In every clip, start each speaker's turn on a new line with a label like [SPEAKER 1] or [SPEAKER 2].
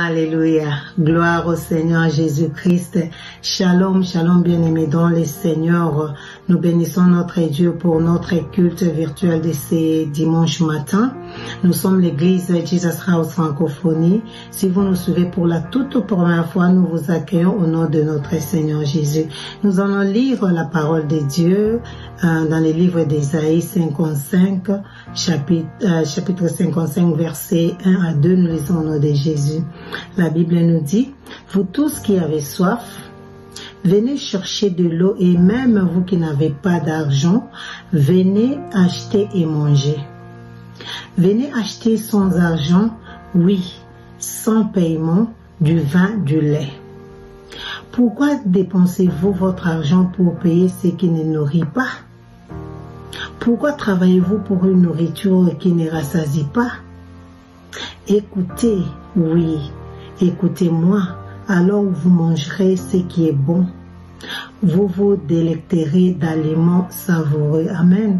[SPEAKER 1] Alléluia. Gloire au Seigneur Jésus-Christ. Shalom, shalom bien-aimés dans le Seigneur. Nous bénissons notre Dieu pour notre culte virtuel de ces dimanches matins. Nous sommes l'église Jesus House Francophonie. Si vous nous suivez pour la toute première fois, nous vous accueillons au nom de notre Seigneur Jésus. Nous allons lire la parole de Dieu dans le livre d'Ésaïe 55, chapitre 55, versets 1 à 2. Nous lisons au nom de Jésus. La Bible nous dit, vous tous qui avez soif, venez chercher de l'eau, et même vous qui n'avez pas d'argent, venez acheter et manger. Venez acheter sans argent, oui, sans paiement, du vin, du lait. Pourquoi dépensez-vous votre argent pour payer ce qui ne nourrit pas? Pourquoi travaillez-vous pour une nourriture qui ne rassasie pas? Écoutez, oui, écoutez-moi, alors vous mangerez ce qui est bon. Vous vous délecterez d'aliments savoureux. Amen.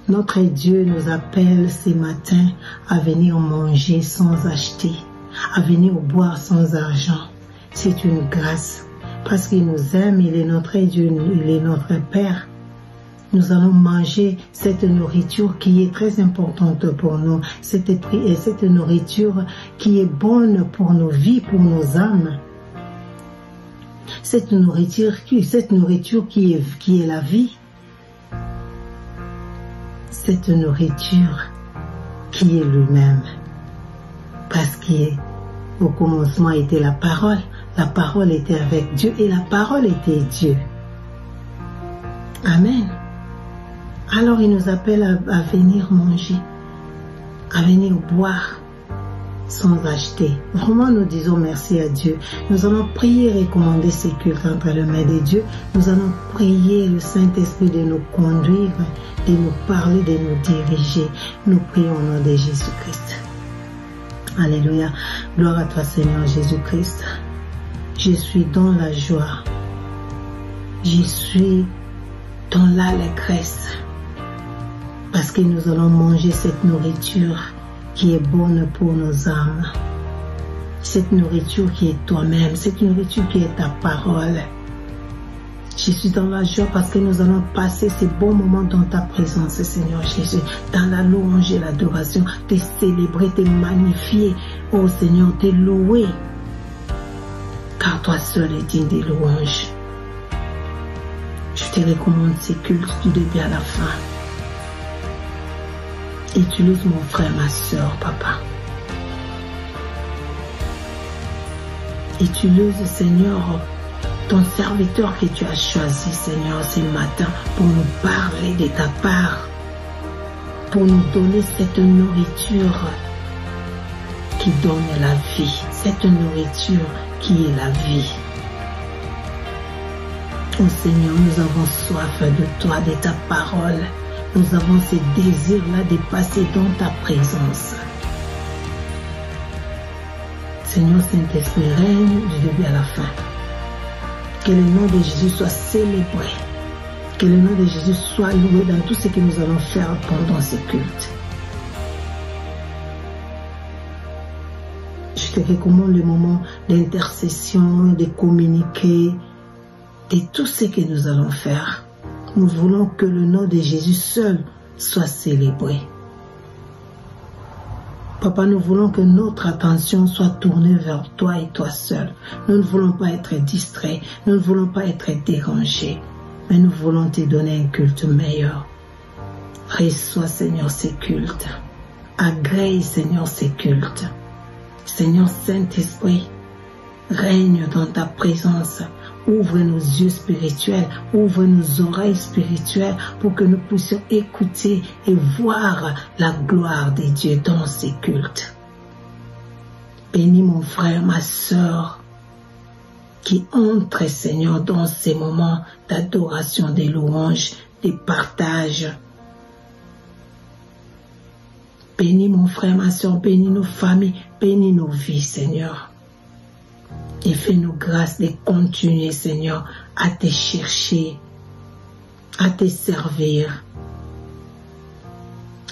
[SPEAKER 1] Notre Dieu nous appelle ce matin à venir manger sans acheter, à venir boire sans argent. C'est une grâce, parce qu'il nous aime, il est notre Dieu, il est notre Père. Nous allons manger cette nourriture qui est très importante pour nous, cette nourriture qui est bonne pour nos vies, pour nos âmes. Cette nourriture qui est la vie. Cette nourriture qui est lui-même. Parce qu'au commencement était la parole était avec Dieu et la parole était Dieu. Amen. Alors il nous appelle à venir manger, à venir boire sans acheter. Vraiment nous disons merci à Dieu. Nous allons prier et recommander ces cultes entre les mains de Dieu. Nous allons prier le Saint-Esprit de nous conduire, de nous parler, de nous diriger. Nous prions au nom de Jésus-Christ. Alléluia. Gloire à toi Seigneur Jésus-Christ. Je suis dans la joie. Je suis dans l'allégresse. Parce que nous allons manger cette nourriture qui est bonne pour nos âmes. Cette nourriture qui est toi-même, cette nourriture qui est ta parole. Je suis dans la joie parce que nous allons passer ces bons moments dans ta présence, Seigneur Jésus, dans la louange et l'adoration, te célébrer, te magnifier, oh Seigneur, te louer, car toi seul es digne des louanges. Je te recommande ces cultes du début à la fin. Utilise mon frère, ma soeur, papa. Utilise, Seigneur, ton serviteur que tu as choisi, Seigneur, ce matin, pour nous parler de ta part, pour nous donner cette nourriture qui donne la vie, cette nourriture qui est la vie. Oh Seigneur, nous avons soif de toi, de ta parole. Nous avons ce désir-là de passer dans ta présence. Seigneur Saint-Esprit, règne du début à la fin. Que le nom de Jésus soit célébré. Que le nom de Jésus soit loué dans tout ce que nous allons faire pendant ce culte. Je te recommande le moment d'intercession, de communiquer, de tout ce que nous allons faire. Nous voulons que le nom de Jésus seul soit célébré. Papa, nous voulons que notre attention soit tournée vers toi et toi seul. Nous ne voulons pas être distraits, nous ne voulons pas être dérangés, mais nous voulons te donner un culte meilleur. Reçois, Seigneur, ces cultes. Agrée, Seigneur, ces cultes. Seigneur Saint-Esprit, règne dans ta présence. Ouvre nos yeux spirituels, ouvre nos oreilles spirituelles pour que nous puissions écouter et voir la gloire de Dieu dans ces cultes. Bénis mon frère, ma soeur, qui entre, Seigneur, dans ces moments d'adoration, de louange, de partage. Bénis mon frère, ma soeur, bénis nos familles, bénis nos vies, Seigneur. Et fais-nous grâce de continuer, Seigneur, à te chercher, à te servir,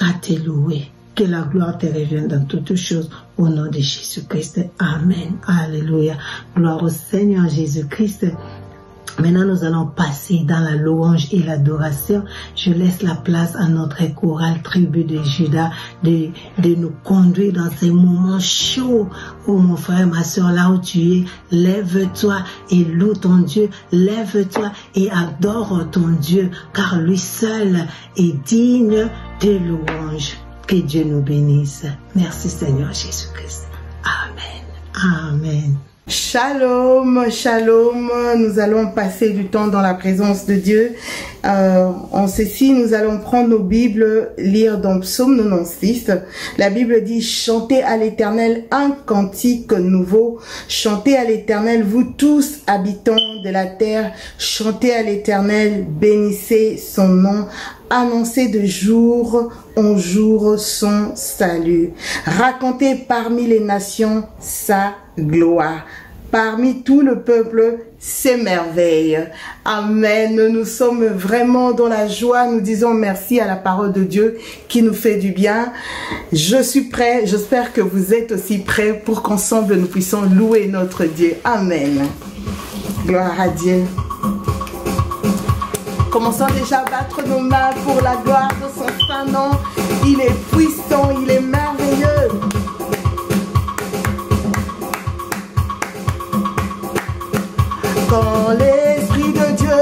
[SPEAKER 1] à te louer Que la gloire te revienne dans toutes choses. Au nom de Jésus-Christ. Amen. Alléluia. Gloire au Seigneur Jésus-Christ. Maintenant, nous allons passer dans la louange et l'adoration. Je laisse la place à notre chorale tribu de Juda de nous conduire dans ces moments chauds. Oh mon frère, ma soeur, là où tu es, lève-toi et loue ton Dieu. Lève-toi et adore ton Dieu, car lui seul est digne de louange. Que Dieu nous bénisse. Merci Seigneur Jésus-Christ. Amen. Amen.
[SPEAKER 2] Shalom, shalom, nous allons passer du temps dans la présence de Dieu. En ceci, nous allons prendre nos Bibles, lire dans Psaume 96. La Bible dit, chantez à l'Éternel un cantique nouveau. Chantez à l'Éternel, vous tous habitants de la terre. Chantez à l'Éternel, bénissez son nom. Annoncez de jour en jour son salut. Racontez parmi les nations sa gloire. Parmi tout le peuple, ses merveilles. Amen. Nous sommes vraiment dans la joie. Nous disons merci à la parole de Dieu qui nous fait du bien. Je suis prêt. J'espère que vous êtes aussi prêts pour qu'ensemble nous puissions louer notre Dieu. Amen. Gloire à Dieu. Commençons déjà à battre nos mains pour la gloire de son saint nom. Il est puissant, il est merveilleux. Quand l'Esprit de Dieu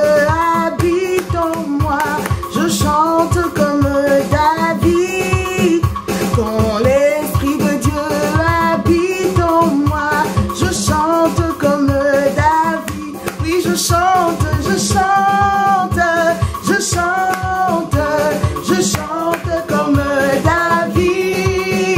[SPEAKER 2] habite en moi, je chante comme David. Quand l'Esprit de Dieu habite en moi, je chante comme David. Oui, je chante comme David.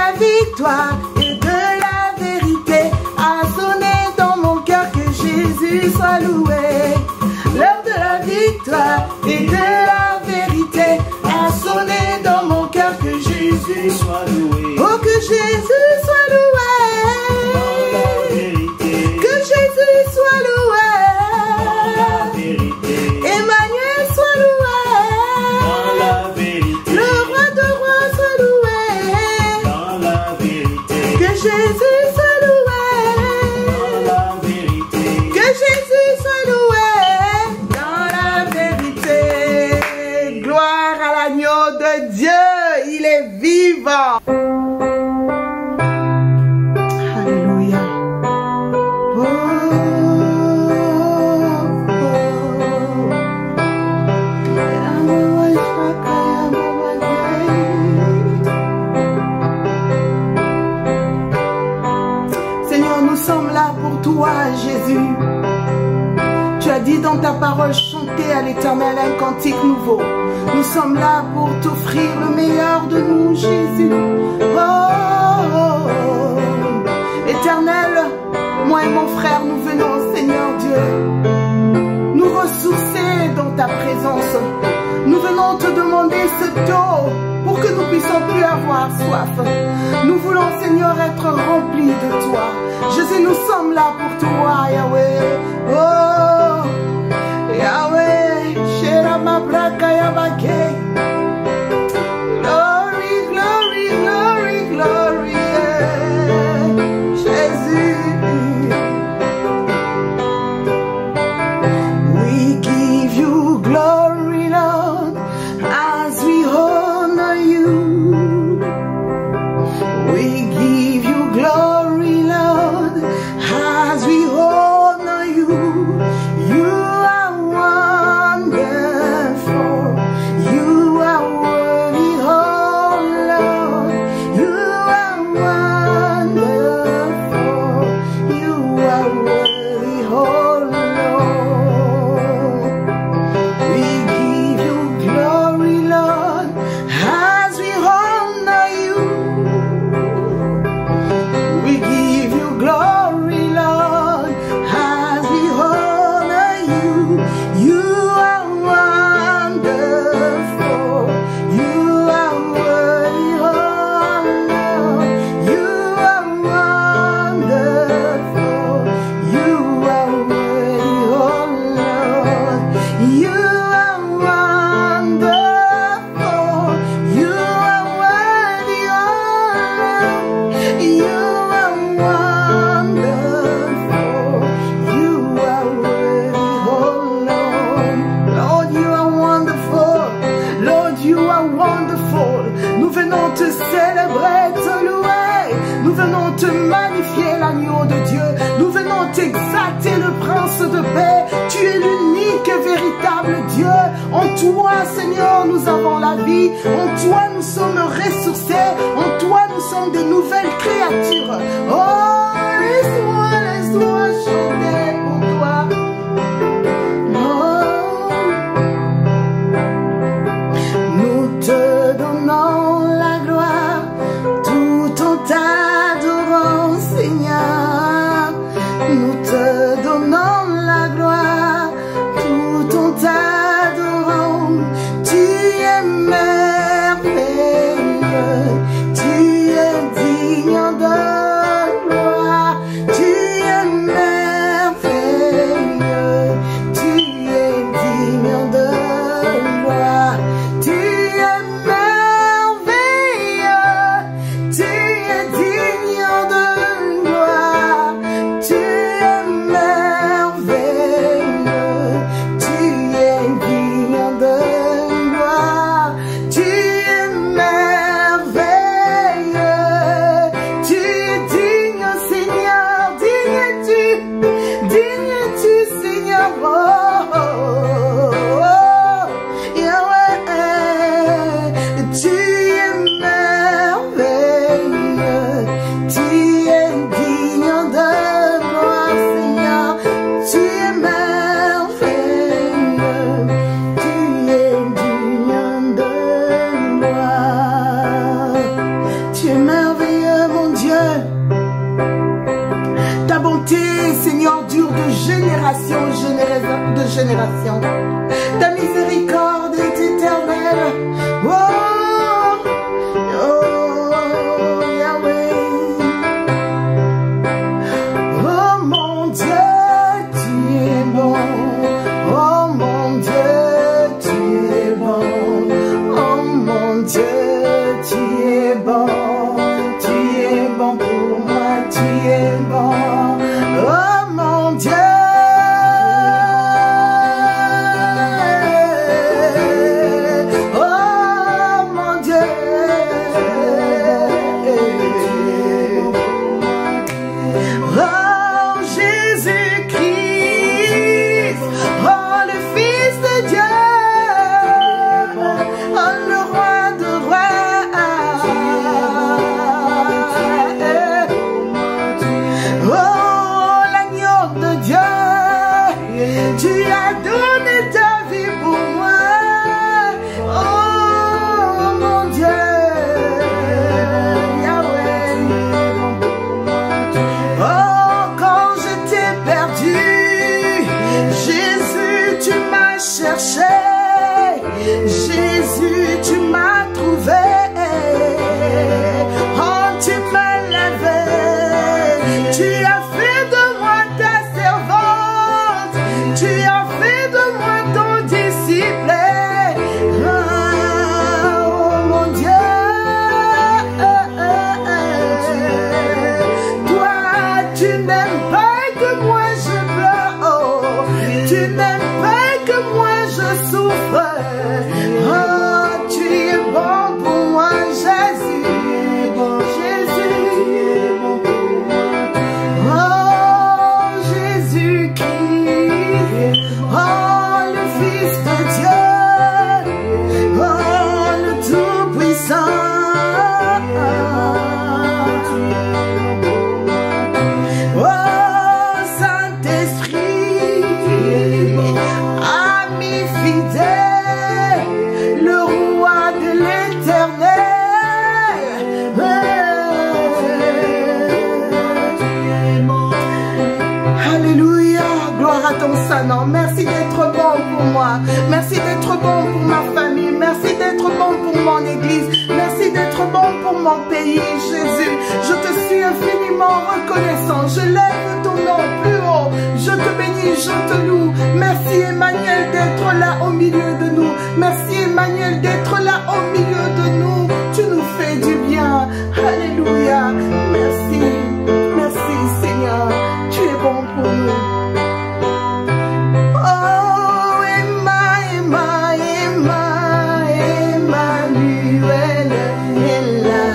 [SPEAKER 2] la victoire et de la vérité a sonné dans mon cœur, que Jésus soit loué. L'heure de la victoire et de la vérité a sonné dans mon cœur, que Jésus soit loué. Oh, que Jésus soit loué. Que Jésus soit loué. Emmanuel soit loué. Le roi de rois soit loué. Que Jésus soit loué. Que Jésus soit loué dans la vérité. Gloire à l'agneau de Dieu, il est vivant. Alléluia. Seigneur, nous sommes là pour toi, Jésus. Tu as dit dans ta parole, chanter à l'Éternel un cantique nouveau. Nous sommes là pour t'offrir le meilleur de nous, Jésus. Oh, oh, oh. Éternel, moi et mon frère, nous venons, Seigneur Dieu, nous ressourcer dans ta présence. Nous venons te demander cette eau pour que nous puissions plus avoir soif. Nous voulons, Seigneur, être remplis de toi. Jésus, nous sommes là pour toi, Yahweh. Oh, Yahweh, Sherama Braka Yabake. Glory, glory, glory, glory, yeah. Jésus. We give you glory, Lord, as we honor you. We give you glory, Lord, as we honor you. You are wonderful. You are worthy, oh Lord. You are wonderful. You are worthy, oh Lord. We give you glory, Lord, as we honor you. We give you glory, Lord, as we honor you. You are wonderful. You are worthy, oh Lord. You are wonderful. You are worthy, oh Lord. You are wonderful. You are worthy, oh Lord. You are wonderful. You are worthy, oh Lord. Lord, you are wonderful. Lord, you are wonderful. Nous venons te célébrer, te louer. Nous venons te magnifier, l'agneau de Dieu. Nous venons t'exalter, le prince de paix. Tu es l'unique et véritable Dieu. En toi, Seigneur, nous avons la vie. En toi, nous sommes ressourcés. En toi, nous sommes de nouvelles créatures. Oh, laisse-moi chanter pour toi. Oh, nous te donnons la gloire tout en t'adorant, Seigneur. Nous te donnons la gloire tout en t'adorant. Tu es merveilleux, tu génération de génération. Ta miséricorde est éternelle. Oh, oh, Yahweh. Oh mon Dieu, tu es bon. Oh mon Dieu, tu es bon. Oh mon Dieu, tu es bon. Tu es bon pour moi, tu es bon. Oh mon Dieu. Jésus, tu m'as trouvé. Oh, tu m'as lavé. Tu as fait de moi ta servante. Tu as fait de moi ton disciple. Oh, mon Dieu. Toi, tu n'aimes pas que moi je pleure. Oh, tu n'aimes pas que moi je souffre. Oh, tu es bon pour moi, Jésus. Jésus. Oh, Jésus-Christ. Oh, le Fils de Dieu. Oh, le Tout-Puissant. Oh, Saint-Esprit. Ami fidèle. Le roi de l'éternel. Alléluia, gloire à ton Saint-Nom. Merci d'être bon pour moi. Merci d'être bon pour ma famille. Merci d'être bon pour mon église. Merci d'être bon pour mon pays, Jésus. Je te suis infiniment reconnaissant. Je lève ton nom plus haut. Je te bénis, je te loue. Merci Emmanuel d'être là au milieu de nous. Merci Emmanuel d'être là au milieu de nous. Tu nous fais du bien. Alléluia. Merci. Merci Seigneur. Tu es bon pour nous. Oh, Emmanuel est là.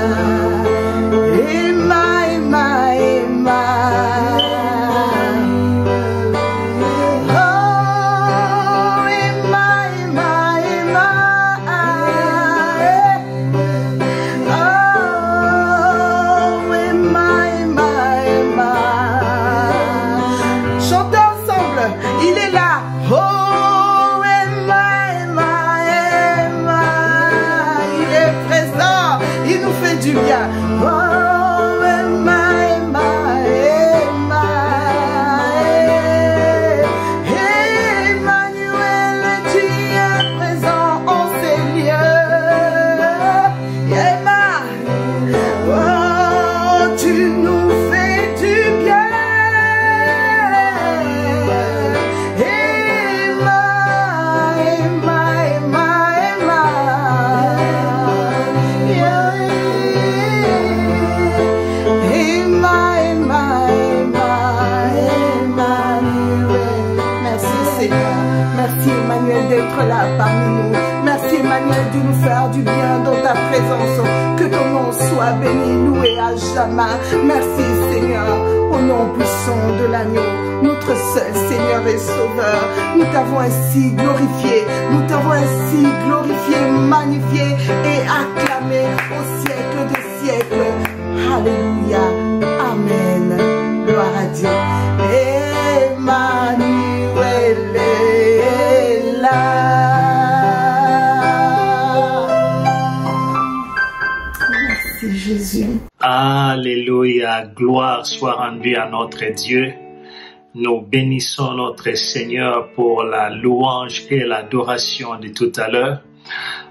[SPEAKER 2] d'être là parmi nous. Merci Emmanuel de nous faire du bien dans ta présence. Que ton nom soit béni, loué à jamais. Merci Seigneur, au nom puissant de l'agneau, notre seul Seigneur et Sauveur. Nous t'avons ainsi glorifié, magnifié et acclamé au siècle des siècles. Alléluia, Amen, gloire à Dieu. Emmanuel est là. Merci Jésus.
[SPEAKER 3] Alléluia, gloire soit rendue à notre Dieu. Nous bénissons notre Seigneur pour la louange et l'adoration de tout à l'heure.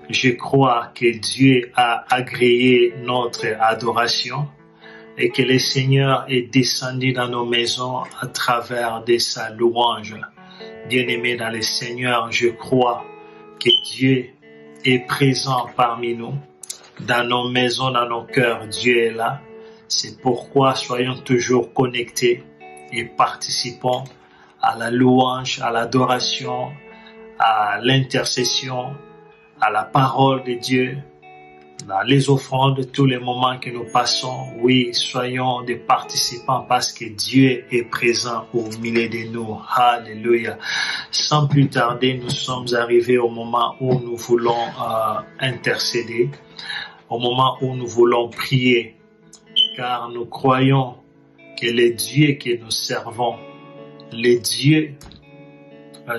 [SPEAKER 3] Je crois que Dieu a agréé notre adoration et que le Seigneur est descendu dans nos maisons à travers de sa louange. Bien-aimés dans le Seigneur, je crois que Dieu est présent parmi nous. Dans nos maisons, dans nos cœurs, Dieu est là. C'est pourquoi soyons toujours connectés et participons à la louange, à l'adoration, à l'intercession, à la parole de Dieu, dans les offrandes, tous les moments que nous passons. Oui, soyons des participants parce que Dieu est présent au milieu de nous. Alléluia. Sans plus tarder, nous sommes arrivés au moment où nous voulons intercéder, au moment où nous voulons prier, car nous croyons que le Dieu que nous servons, le Dieu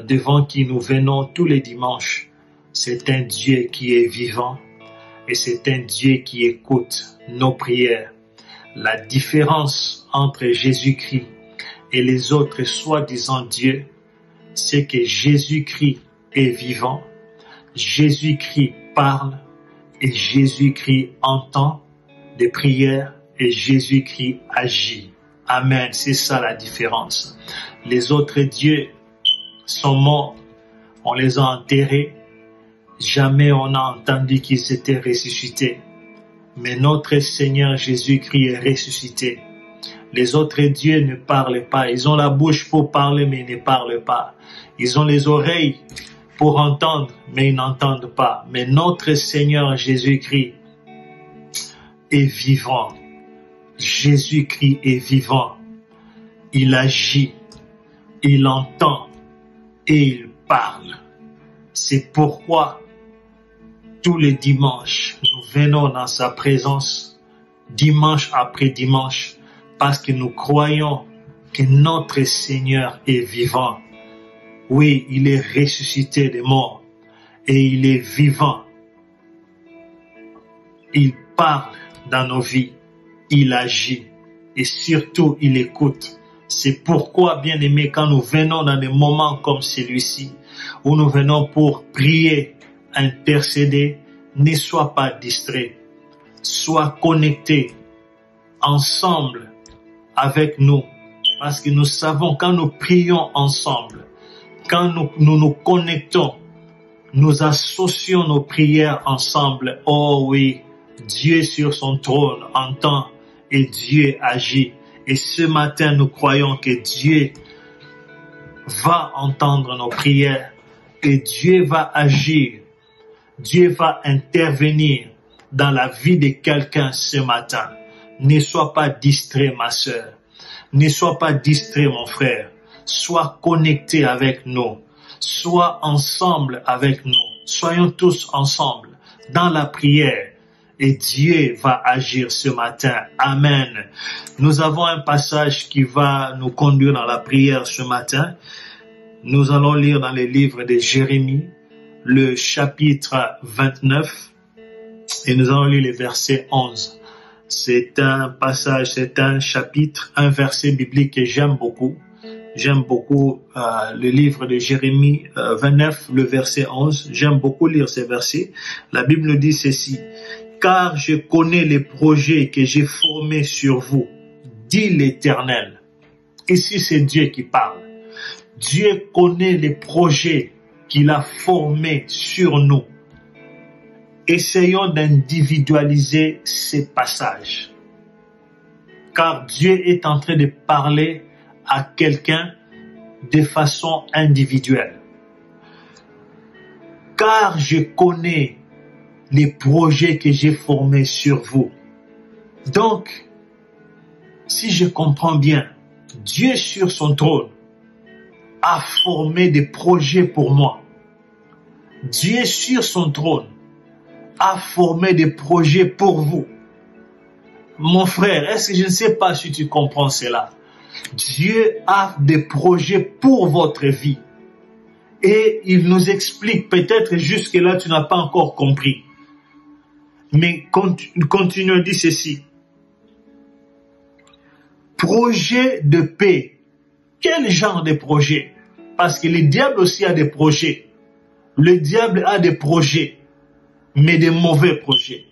[SPEAKER 3] devant qui nous venons tous les dimanches, c'est un Dieu qui est vivant et c'est un Dieu qui écoute nos prières. La différence entre Jésus-Christ et les autres soi-disant dieux, c'est que Jésus-Christ est vivant, Jésus-Christ parle et Jésus-Christ entend des prières et Jésus-Christ agit. Amen, c'est ça la différence. Les autres dieux sont morts, on les a enterrés, jamais on a entendu qu'ils étaient ressuscités. Mais notre Seigneur Jésus-Christ est ressuscité. Les autres dieux ne parlent pas, ils ont la bouche pour parler mais ils ne parlent pas. Ils ont les oreilles pour entendre mais ils n'entendent pas. Mais notre Seigneur Jésus-Christ est vivant. Jésus-Christ est vivant, il agit, il entend et il parle. C'est pourquoi tous les dimanches, nous venons dans sa présence, dimanche après dimanche, parce que nous croyons que notre Seigneur est vivant. Oui, il est ressuscité des morts et il est vivant. Il parle dans nos vies. Il agit et surtout il écoute. C'est pourquoi, bien aimé, quand nous venons dans des moments comme celui-ci, où nous venons pour prier, intercéder, ne sois pas distrait. Sois connecté ensemble avec nous. Parce que nous savons quand nous prions ensemble, quand nous connectons, nous associons nos prières ensemble. Oh oui, Dieu sur son trône entend et Dieu agit. Et ce matin, nous croyons que Dieu va entendre nos prières et Dieu va agir. Dieu va intervenir dans la vie de quelqu'un ce matin. Ne sois pas distrait, ma sœur. Ne sois pas distrait, mon frère. Sois connecté avec nous. Sois ensemble avec nous. Soyons tous ensemble dans la prière. Et Dieu va agir ce matin. Amen. Nous avons un passage qui va nous conduire dans la prière ce matin. Nous allons lire dans les livres de Jérémie, le chapitre 29, et nous allons lire les versets 11. C'est un passage, c'est un chapitre, un verset biblique que j'aime beaucoup. J'aime beaucoup le livre de Jérémie 29, le verset 11. J'aime beaucoup lire ces versets. La Bible nous dit ceci. Car je connais les projets que j'ai formés sur vous, dit l'Éternel. Ici, c'est Dieu qui parle. Dieu connaît les projets qu'il a formés sur nous. Essayons d'individualiser ces passages. Car Dieu est en train de parler à quelqu'un de façon individuelle. Car je connais les projets que j'ai formés sur vous. Donc, si je comprends bien, Dieu sur son trône a formé des projets pour moi. Dieu sur son trône a formé des projets pour vous. Mon frère, est-ce que je ne sais pas si tu comprends cela? Dieu a des projets pour votre vie. Et il nous explique, peut-être jusque-là tu n'as pas encore compris. Mais continue à dire ceci. Projet de paix Quel genre de projet? Parce que le diable aussi a des projets. Le diable a des projets, mais des mauvais projets.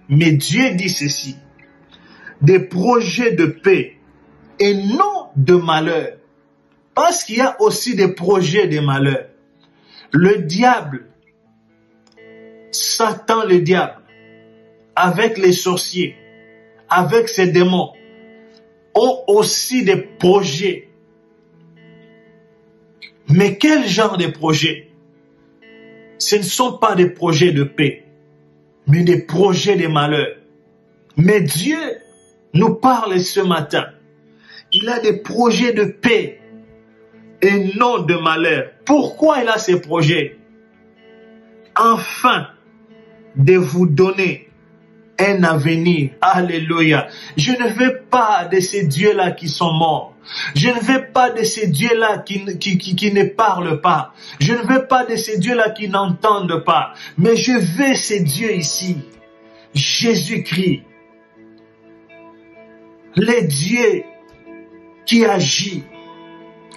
[SPEAKER 3] Mais Dieu dit ceci, des projets de paix et non de malheur. Parce qu'il y a aussi des projets de malheur. Le diable, Satan le diable, avec les sorciers, avec ses démons, ont aussi des projets. Mais quel genre de projets? Ce ne sont pas des projets de paix, mais des projets de malheur. Mais Dieu nous parle ce matin. Il a des projets de paix et non de malheur. Pourquoi il a ces projets? Afin de vous donner un avenir. Alléluia. Je ne veux pas de ces dieux-là qui sont morts. Je ne veux pas de ces dieux-là qui ne parlent pas. Je ne veux pas de ces dieux-là qui n'entendent pas. Mais je veux ces dieux ici. Jésus-Christ. Les dieux qui agit,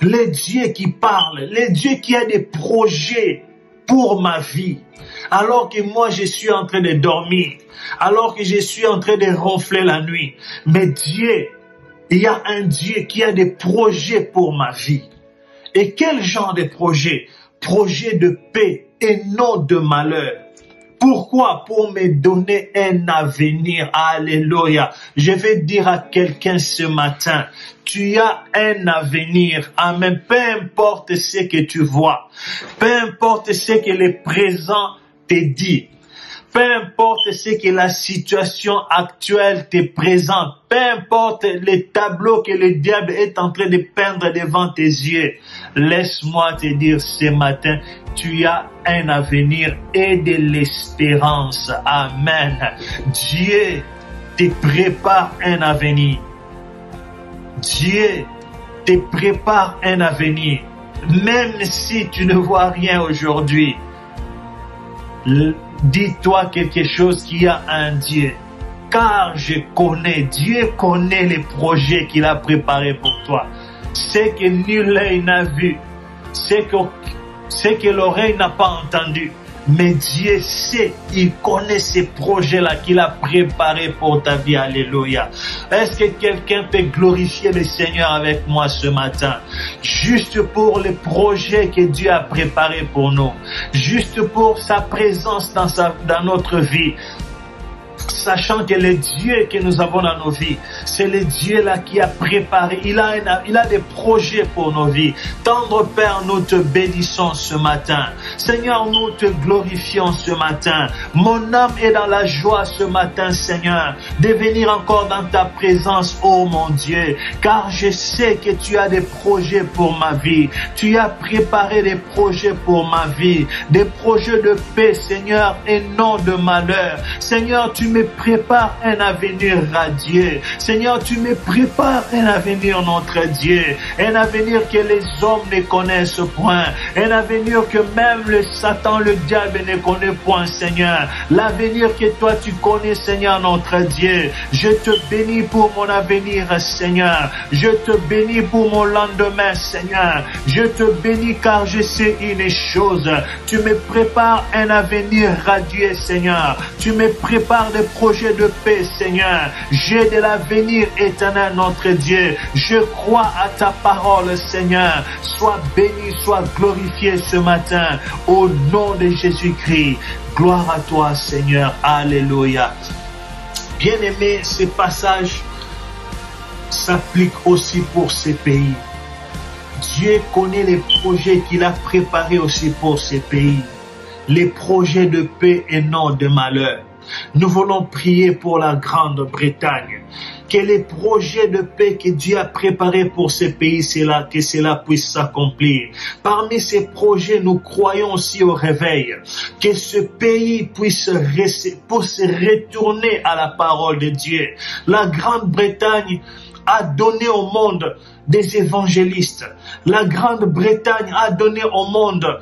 [SPEAKER 3] les dieux qui parlent, les dieux qui a des projets pour ma vie. Alors que moi je suis en train de dormir, alors que je suis en train de ronfler la nuit. Mais Dieu, il y a un Dieu qui a des projets pour ma vie. Et quel genre de projet? Projet de paix et non de malheur. Pourquoi? Pour me donner un avenir. Alléluia. Je vais dire à quelqu'un ce matin, tu as un avenir. Amen. Peu importe ce que tu vois, peu importe ce que le présent te dit, peu importe ce que la situation actuelle te présente, peu importe les tableaux que le diable est en train de peindre devant tes yeux, laisse-moi te dire ce matin, tu as un avenir et de l'espérance. Amen. Dieu te prépare un avenir. Dieu te prépare un avenir. Même si tu ne vois rien aujourd'hui, dis-toi quelque chose qu'il y a un Dieu. Car je connais, Dieu connaît les projets qu'il a préparés pour toi. Ce que nul œil n'a vu, ce que l'oreille n'a pas entendu. Mais Dieu sait, il connaît ces projets-là qu'il a préparés pour ta vie. Alléluia. Est-ce que quelqu'un peut glorifier le Seigneur avec moi ce matin? Juste pour les projets que Dieu a préparés pour nous. Juste pour sa présence dans notre vie. Sachant que le Dieu que nous avons dans nos vies, c'est le Dieu là qui a préparé, il a des projets pour nos vies. Tendre Père, nous te bénissons ce matin. Seigneur, nous te glorifions ce matin. Mon âme est dans la joie ce matin, Seigneur, de venir encore dans ta présence, oh mon Dieu, car je sais que tu as des projets pour ma vie. Tu as préparé des projets pour ma vie, des projets de paix, Seigneur, et non de malheur. Seigneur, tu me prépares un avenir radieux. Seigneur, tu me prépares un avenir, notre Dieu. Un avenir que les hommes ne connaissent point. Un avenir que même le Satan, le diable ne connaît point, Seigneur. L'avenir que toi tu connais, Seigneur, notre Dieu. Je te bénis pour mon avenir, Seigneur. Je te bénis pour mon lendemain, Seigneur. Je te bénis car je sais une chose. Tu me prépares un avenir radieux, Seigneur. Tu me prépares des projets de paix, Seigneur. J'ai de l'avenir éternel, notre Dieu. Je crois à ta parole, Seigneur. Sois béni, sois glorifié ce matin. Au nom de Jésus-Christ. Gloire à toi, Seigneur. Alléluia. Bien-aimé, ce passage s'applique aussi pour ces pays. Dieu connaît les projets qu'il a préparés aussi pour ces pays. Les projets de paix et non de malheur. Nous voulons prier pour la Grande-Bretagne. Que les projets de paix que Dieu a préparés pour ces pays, que cela puisse s'accomplir. Parmi ces projets, nous croyons aussi au réveil. Que ce pays puisse retourner à la parole de Dieu. La Grande-Bretagne a donné au monde des évangélistes. La Grande-Bretagne a donné au monde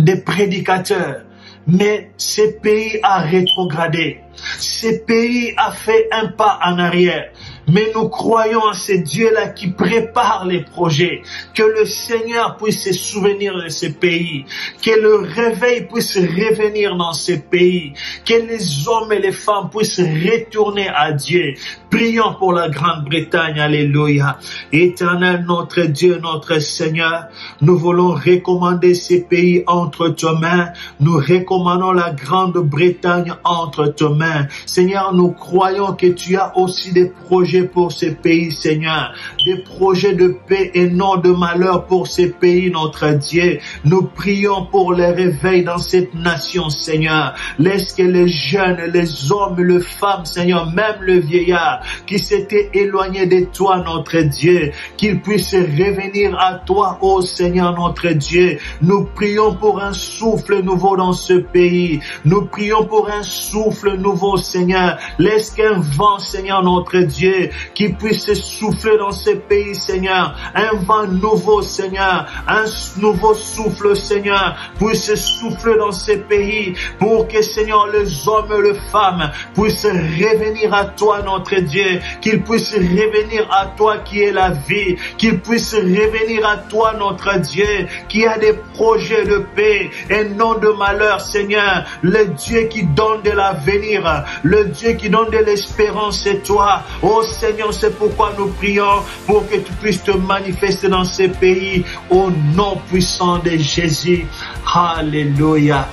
[SPEAKER 3] des prédicateurs. Mais ce pays a rétrogradé. Ce pays a fait un pas en arrière. Mais nous croyons à ce Dieu-là qui prépare les projets. Que le Seigneur puisse se souvenir de ce pays. Que le réveil puisse revenir dans ce pays. Que les hommes et les femmes puissent retourner à Dieu. Prions pour la Grande-Bretagne. Alléluia. Éternel, notre Dieu, notre Seigneur, nous voulons recommander ces pays entre tes mains. Nous recommandons la Grande-Bretagne entre tes mains. Seigneur, nous croyons que tu as aussi des projets pour ces pays, Seigneur. Des projets de paix et non de malheur pour ces pays, notre Dieu. Nous prions pour le réveil dans cette nation, Seigneur. Laisse que les jeunes, les hommes, les femmes, Seigneur, même le vieillard qui s'était éloigné de toi, notre Dieu, qu'ils puissent revenir à toi, ô Seigneur, notre Dieu. Nous prions pour un souffle nouveau dans ce pays. Nous prions pour un souffle nouveau, Seigneur. Laisse qu'un vent, Seigneur, notre Dieu, qui puisse souffler dans ce pays, Seigneur. Un vent nouveau, Seigneur. Un nouveau souffle, Seigneur, puisse souffler dans ce pays pour que, Seigneur, les hommes et les femmes puissent revenir à toi, notre Dieu. Qu'ils puissent revenir à toi qui est la vie. Qu'ils puissent revenir à toi, notre Dieu, qui a des projets de paix et non de malheur, Seigneur. Le Dieu qui donne de l'avenir. Le Dieu qui donne de l'espérance, c'est toi. Oh Seigneur, c'est pourquoi nous prions pour que tu puisses te manifester dans ces pays au nom puissant de Jésus. Alléluia.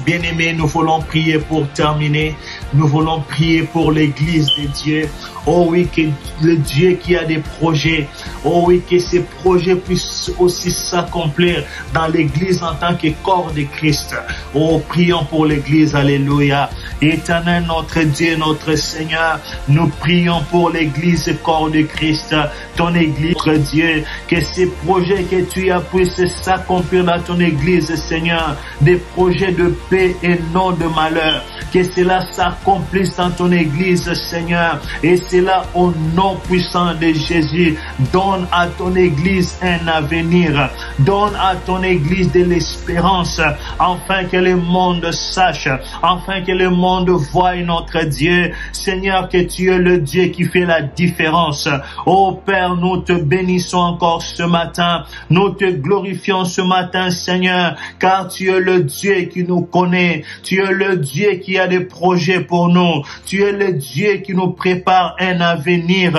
[SPEAKER 3] Bien-aimés, nous voulons prier pour terminer. Nous voulons prier pour l'Église de Dieu. Oh oui, que le Dieu qui a des projets, oh oui, que ces projets puissent aussi s'accomplir dans l'Église en tant que corps de Christ. Oh, prions pour l'Église, alléluia. Éternel, notre Dieu, notre Seigneur, nous prions pour l'Église, corps de Christ, ton Église, notre Dieu, que ces projets que tu as puissent s'accomplir dans ton Église, Seigneur, des projets de paix et non de malheur. Que cela s'accomplisse dans ton Église, Seigneur, et cela au nom puissant de Jésus. Donne à ton Église un avenir. Donne à ton Église de l'espérance, afin que le monde sache, afin que le monde voie notre Dieu. Seigneur, que tu es le Dieu qui fait la différence. Oh Père, nous te bénissons encore ce matin. Nous te glorifions ce matin, Seigneur, car tu es le Dieu qui nous connaît. Tu es le Dieu qui a des projets pour nous. Tu es le Dieu qui nous prépare un avenir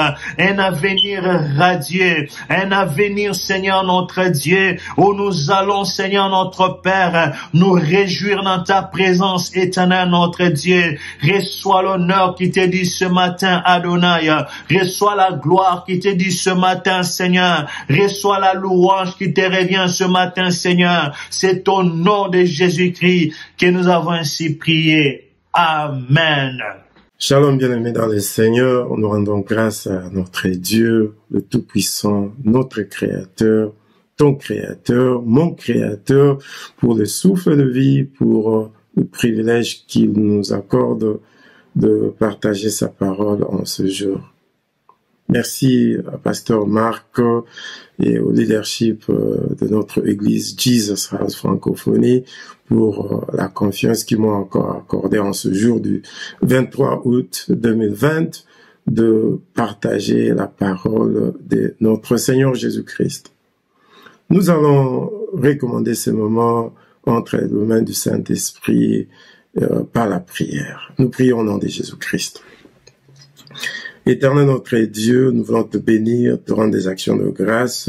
[SPEAKER 3] radieux, un avenir, Seigneur, notre Dieu, où nous allons, Seigneur, notre Père, nous réjouir dans ta présence éternelle, notre Dieu. Reçois l'honneur qui t'est dit ce matin, Adonai. Reçois la gloire qui t'est dit ce matin, Seigneur. Reçois la louange qui te revient ce matin, Seigneur. C'est au nom de Jésus-Christ que nous avons ainsi prié. Amen.
[SPEAKER 4] Shalom, bien-aimés dans le Seigneur. Nous rendons grâce à notre Dieu, le Tout-Puissant, notre Créateur, ton Créateur, mon Créateur, pour le souffle de vie, pour le privilège qu'il nous accorde de partager sa parole en ce jour. Merci à Pasteur Marc et au leadership de notre église Jesus House Francophonie pour la confiance qu'ils m'ont encore accordée en ce jour du 23 août 2020 de partager la parole de notre Seigneur Jésus-Christ. Nous allons recommander ce moment entre les mains du Saint-Esprit par la prière. Nous prions au nom de Jésus-Christ. Éternel notre Dieu, nous voulons te bénir, te rendre des actions de grâce,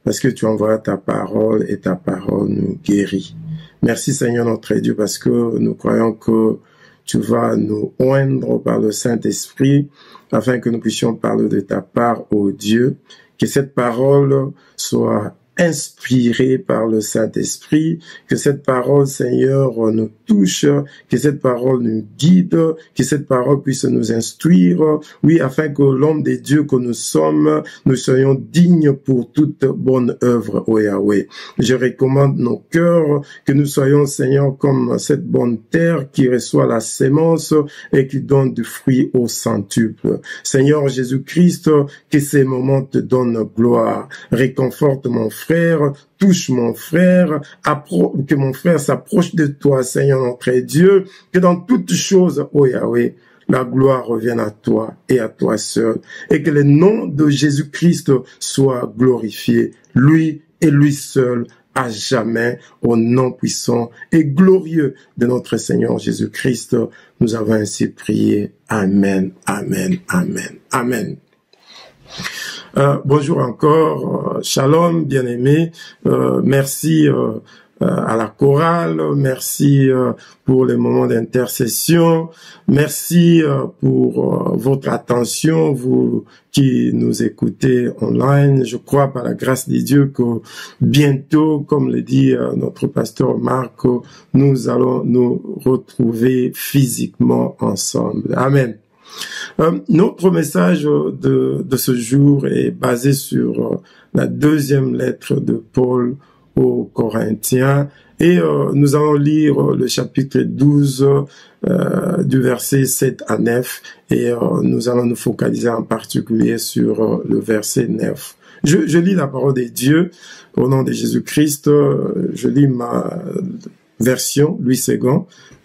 [SPEAKER 4] parce que tu envoies ta parole et ta parole nous guérit. Merci Seigneur notre Dieu, parce que nous croyons que tu vas nous oindre par le Saint-Esprit, afin que nous puissions parler de ta part, ô Dieu, que cette parole soit inspirée par le Saint-Esprit, que cette parole, Seigneur, nous touche, que cette parole nous guide, que cette parole puisse nous instruire, oui, afin que l'homme de Dieu que nous sommes, nous soyons dignes pour toute bonne œuvre, ô Yahweh. Je recommande nos cœurs, que nous soyons, Seigneur, comme cette bonne terre qui reçoit la sémence et qui donne du fruit au centuple. Seigneur Jésus-Christ, que ces moments te donnent gloire. Réconforte mon frère, touche mon frère, que mon frère s'approche de toi, Seigneur notre Dieu, que dans toutes choses, ô Yahweh, la gloire revienne à toi et à toi seul, et que le nom de Jésus-Christ soit glorifié, lui et lui seul, à jamais, au nom puissant et glorieux de notre Seigneur Jésus-Christ. Nous avons ainsi prié. Amen, amen, amen, amen. Bonjour encore, shalom, bien-aimés. Merci à la chorale, merci pour les moments d'intercession, merci pour votre attention, vous qui nous écoutez online. Je crois par la grâce de Dieu que bientôt, comme le dit notre pasteur Marc, nous allons nous retrouver physiquement ensemble. Amen. Notre message de ce jour est basé sur la deuxième lettre de Paul aux Corinthiens et nous allons lire le chapitre 12 du verset 7 à 9 et nous allons nous focaliser en particulier sur le verset 9. Je lis la parole de Dieu au nom de Jésus-Christ. Je lis ma version, Louis II,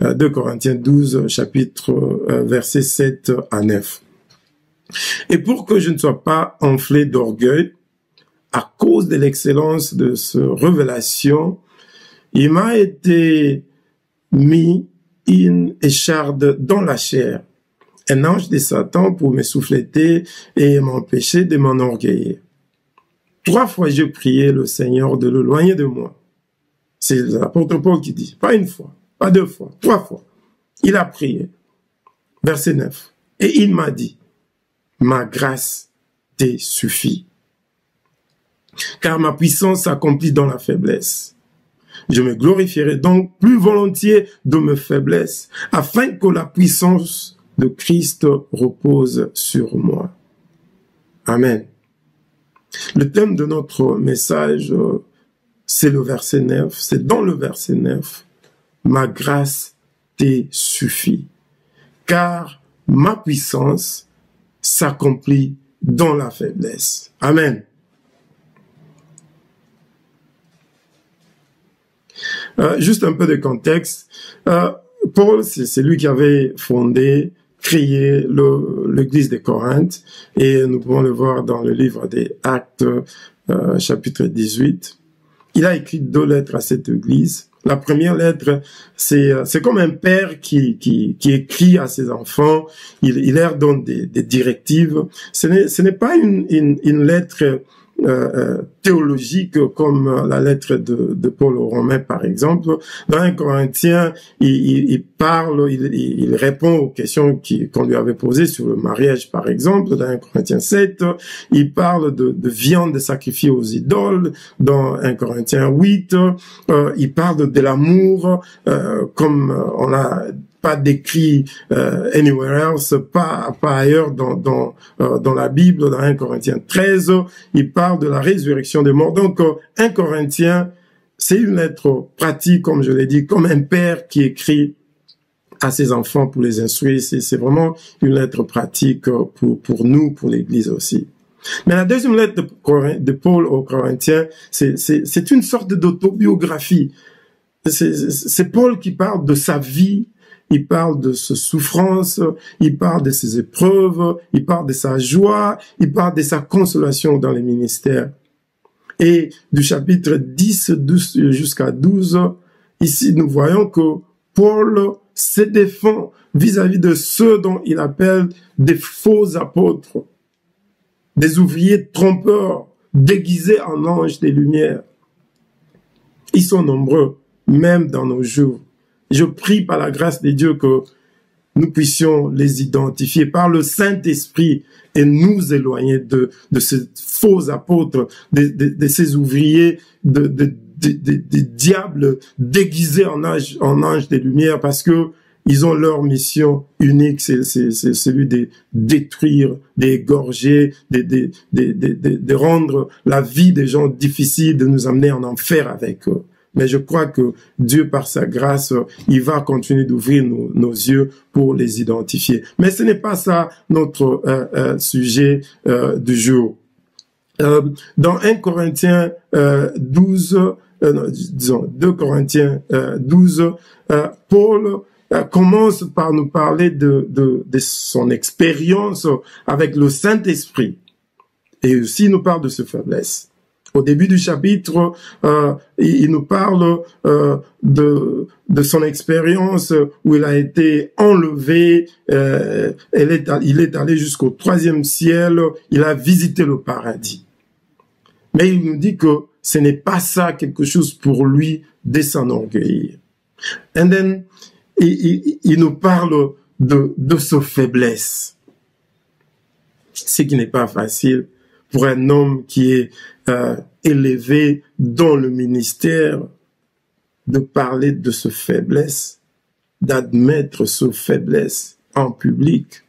[SPEAKER 4] 2 Corinthiens 12, chapitre verset 7 à 9. Et pour que je ne sois pas enflé d'orgueil, à cause de l'excellence de cette révélation, il m'a été mis une écharde dans la chair, un ange de Satan pour me souffleter et m'empêcher de m'enorgueillir. 3 fois j'ai prié le Seigneur de l'éloigner de moi. C'est l'apôtre Paul qui dit, pas une fois, pas 2 fois, 3 fois. Il a prié. Verset 9. Et il m'a dit, ma grâce te suffit. Car ma puissance s'accomplit dans la faiblesse. Je me glorifierai donc plus volontiers de mes faiblesses, afin que la puissance de Christ repose sur moi. Amen. Le thème de notre message, c'est le verset 9. C'est dans le verset 9. Ma grâce te suffit. Car ma puissance s'accomplit dans la faiblesse. Amen. Juste un peu de contexte. Paul, c'est lui qui avait fondé, créé l'église de Corinthe, et nous pouvons le voir dans le livre des Actes, chapitre 18. Il a écrit 2 lettres à cette église. La première lettre, c'est comme un père qui écrit à ses enfants. Il leur donne des directives. Ce n'est pas une lettre théologique comme la lettre de Paul aux Romains, par exemple. Dans 1 Corinthiens, il parle, il répond aux questions qu'on lui avait posées sur le mariage, par exemple. Dans 1 Corinthiens 7, il parle de viande sacrifiée aux idoles. Dans 1 Corinthiens 8, il parle de l'amour, comme on a pas décrit anywhere else, pas ailleurs dans la Bible. Dans 1 Corinthiens 13, il parle de la résurrection des morts. Donc 1 Corinthiens, c'est une lettre pratique, comme je l'ai dit, comme un père qui écrit à ses enfants pour les instruire. C'est vraiment une lettre pratique pour nous, pour l'Église aussi. Mais la deuxième lettre de Paul aux Corinthiens, c'est une sorte d'autobiographie. C'est Paul qui parle de sa vie. Il parle de ses souffrances, il parle de ses épreuves, il parle de sa joie, il parle de sa consolation dans les ministères. Et du chapitre 10 jusqu'à 12, ici nous voyons que Paul se défend vis-à-vis de ceux dont il appelle des faux apôtres, des ouvriers trompeurs, déguisés en anges des lumières. Ils sont nombreux, même dans nos jours. Je prie par la grâce de Dieu que nous puissions les identifier par le Saint-Esprit et nous éloigner de ces faux apôtres, de ces ouvriers, des diables déguisés en anges des lumières, parce que ils ont leur mission unique, c'est celui de détruire, d'égorger, de rendre la vie des gens difficile, de nous amener en enfer avec eux. Mais je crois que Dieu, par sa grâce, il va continuer d'ouvrir nos yeux pour les identifier. Mais ce n'est pas ça notre sujet du jour. Dans 1 Corinthiens 12, disons 2 Corinthiens 12, Paul commence par nous parler de son expérience avec le Saint-Esprit. Et aussi, il nous parle de ses faiblesses. Au début du chapitre, il nous parle de son expérience où il a été enlevé, il est allé jusqu'au 3e ciel, il a visité le paradis. Mais il nous dit que ce n'est pas ça quelque chose pour lui de s'enorgueillir. And then, il nous parle de ses faiblesses. Ce qui n'est pas facile pour un homme qui est élevé dans le ministère, de parler de ses faiblesses, d'admettre ses faiblesses en public.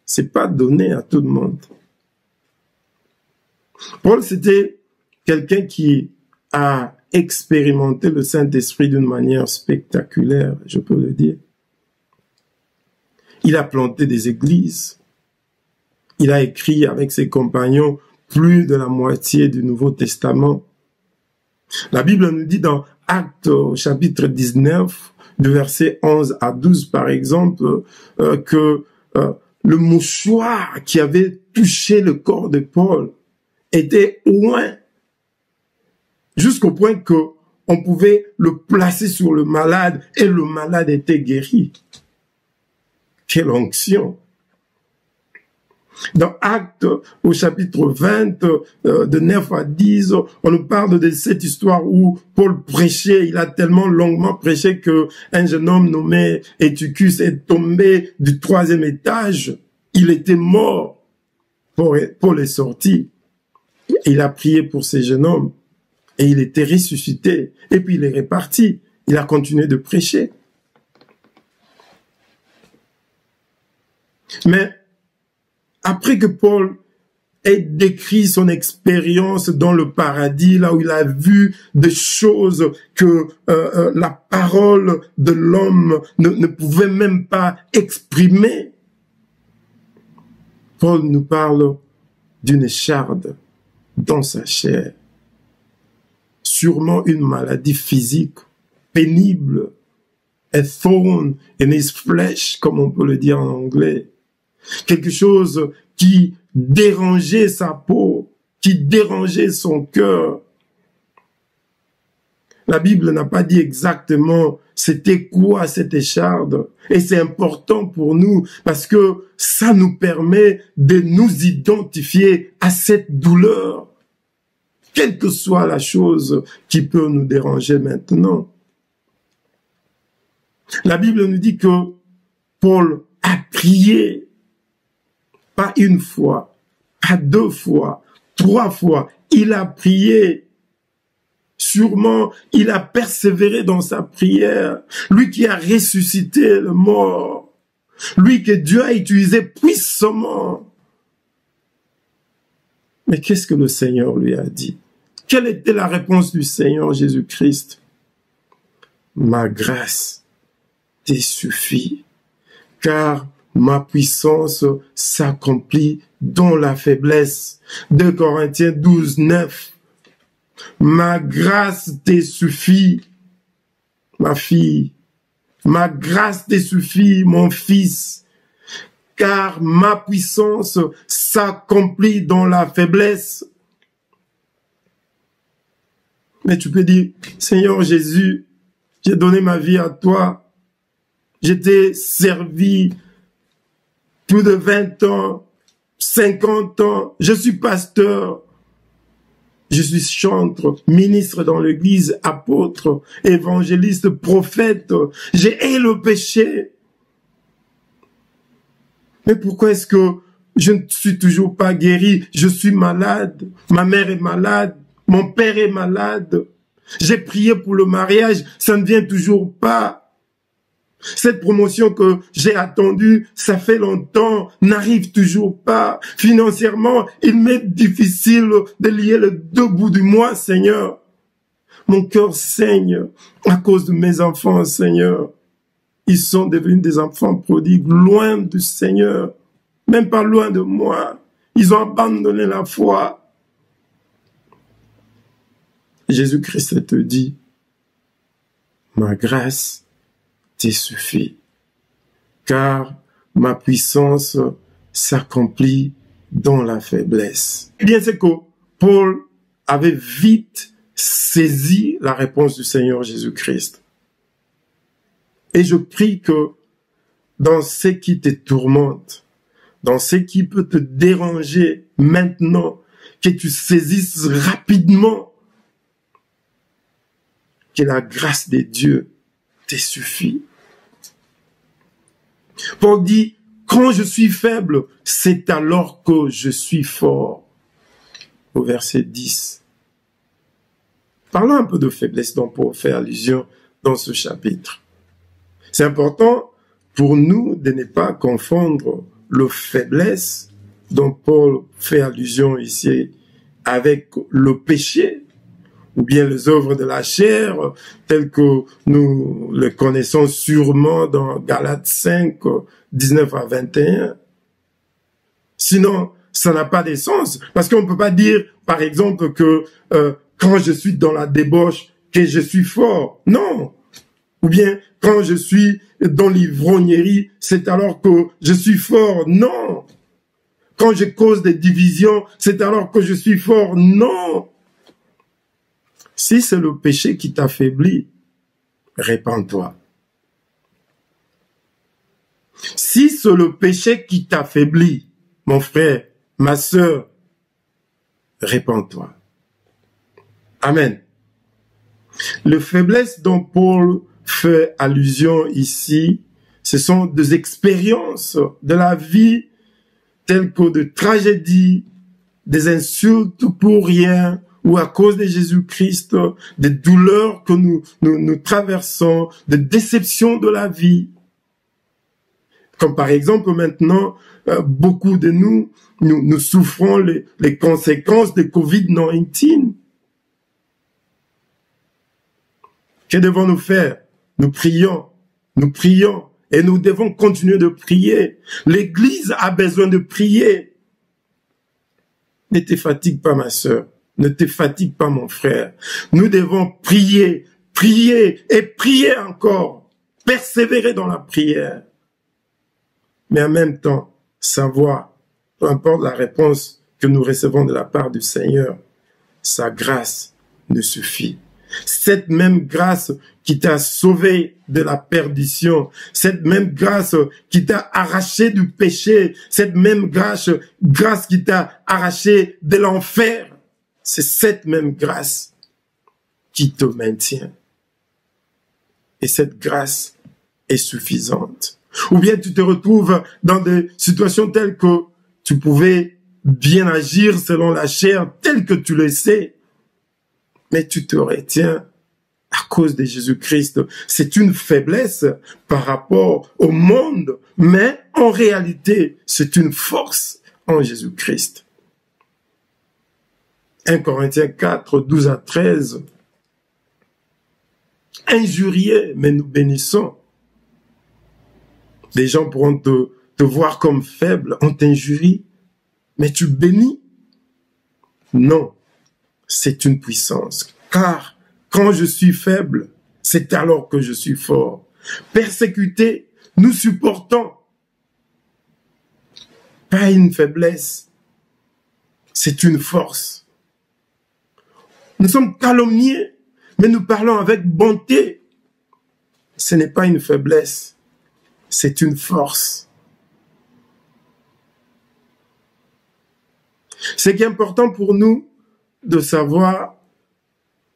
[SPEAKER 4] C'est pas donné à tout le monde. Paul, c'était quelqu'un qui a expérimenté le Saint-Esprit d'une manière spectaculaire, je peux le dire. Il a planté des églises. Il a écrit avec ses compagnons plus de la moitié du Nouveau Testament. La Bible nous dit dans Actes chapitre 19, du verset 11 à 12 par exemple, que le mouchoir qui avait touché le corps de Paul était loin, jusqu'au point que on pouvait le placer sur le malade et le malade était guéri. Quelle onction! Dans Actes, au chapitre 20, de 9 à 10, on nous parle de cette histoire où Paul prêchait, il a tellement longuement prêché que un jeune homme nommé Eutychus est tombé du 3e étage. Il était mort. Paul est sorti. Il a prié pour ce jeune homme et il était ressuscité. Et puis il est reparti. Il a continué de prêcher. Mais après que Paul ait décrit son expérience dans le paradis, là où il a vu des choses que la parole de l'homme ne pouvait même pas exprimer, Paul nous parle d'une écharde dans sa chair, sûrement une maladie physique pénible, a thorn in his flesh, comme on peut le dire en anglais. Quelque chose qui dérangeait sa peau, qui dérangeait son cœur. La Bible n'a pas dit exactement c'était quoi cette écharde. Et c'est important pour nous parce que ça nous permet de nous identifier à cette douleur, quelle que soit la chose qui peut nous déranger maintenant. La Bible nous dit que Paul a prié. Pas une fois, pas 2 fois, 3 fois. Il a prié. Sûrement, il a persévéré dans sa prière. Lui qui a ressuscité le mort. Lui que Dieu a utilisé puissamment. Mais qu'est-ce que le Seigneur lui a dit? Quelle était la réponse du Seigneur Jésus-Christ? Ma grâce te suffit, car ma puissance s'accomplit dans la faiblesse. 2 Corinthiens 12, 9. Ma grâce te suffit, ma fille. Ma grâce te suffit, mon fils. Car ma puissance s'accomplit dans la faiblesse. Mais tu peux dire, Seigneur Jésus, j'ai donné ma vie à toi. Je t'ai servi plus de 20 ans, 50 ans, je suis pasteur, je suis chantre, ministre dans l'église, apôtre, évangéliste, prophète, j'ai haï le péché. Mais pourquoi est-ce que je ne suis toujours pas guéri? Je suis malade, ma mère est malade, mon père est malade, j'ai prié pour le mariage, ça ne vient toujours pas. Cette promotion que j'ai attendue, ça fait longtemps, n'arrive toujours pas. Financièrement, il m'est difficile de lier les 2 bouts du mois, Seigneur. Mon cœur saigne à cause de mes enfants, Seigneur. Ils sont devenus des enfants prodigues, loin du Seigneur, même pas loin de moi. Ils ont abandonné la foi. Jésus-Christ te dit, ma grâce te suffit, car ma puissance s'accomplit dans la faiblesse. Eh bien, c'est que Paul avait vite saisi la réponse du Seigneur Jésus-Christ. Et je prie que dans ce qui te tourmente, dans ce qui peut te déranger maintenant, que tu saisisses rapidement que la grâce de Dieu te suffit. Paul dit, quand je suis faible, c'est alors que je suis fort. Au verset 10. Parlons un peu de faiblesse dont Paul fait allusion dans ce chapitre. C'est important pour nous de ne pas confondre le faiblesse dont Paul fait allusion ici avec le péché ou bien les œuvres de la chair telles que nous le connaissons sûrement dans Galates 5, 19 à 21. Sinon, ça n'a pas de sens parce qu'on ne peut pas dire, par exemple, que quand je suis dans la débauche, que je suis fort. Non. Ou bien, quand je suis dans l'ivrognerie, c'est alors que je suis fort. Non. Quand je cause des divisions, c'est alors que je suis fort. Non. Si c'est le péché qui t'affaiblit, répands-toi. Si c'est le péché qui t'affaiblit, mon frère, ma sœur, répands-toi. Amen. Les faiblesses dont Paul fait allusion ici, ce sont des expériences de la vie telles que des tragédies, des insultes pour rien, ou à cause de Jésus-Christ, des douleurs que nous traversons, des déceptions de la vie. Comme par exemple maintenant, beaucoup de nous souffrons les conséquences de Covid-19. Que devons-nous faire? Nous prions, et nous devons continuer de prier. L'Église a besoin de prier. Ne te fatigue pas, ma sœur. Ne te fatigue pas, mon frère. Nous devons prier, et prier encore. Persévérer dans la prière. Mais en même temps, savoir, peu importe la réponse que nous recevons de la part du Seigneur, sa grâce nous suffit. Cette même grâce qui t'a sauvé de la perdition, cette même grâce qui t'a arraché du péché, cette même grâce qui t'a arraché de l'enfer, c'est cette même grâce qui te maintient. Et cette grâce est suffisante. Ou bien tu te retrouves dans des situations telles que tu pouvais bien agir selon la chair, tel que tu le sais, mais tu te retiens à cause de Jésus-Christ. C'est une faiblesse par rapport au monde, mais en réalité, c'est une force en Jésus-Christ. 1 Corinthiens 4, 12 à 13. Injuriés, mais nous bénissons. Les gens pourront te voir comme faible, on t'injurie, mais tu bénis. Non, c'est une puissance. Car quand je suis faible, c'est alors que je suis fort. Persécuté, nous supportons. Pas une faiblesse, c'est une force. Nous sommes calomniés, mais nous parlons avec bonté. Ce n'est pas une faiblesse, c'est une force. Ce qui est important pour nous de savoir,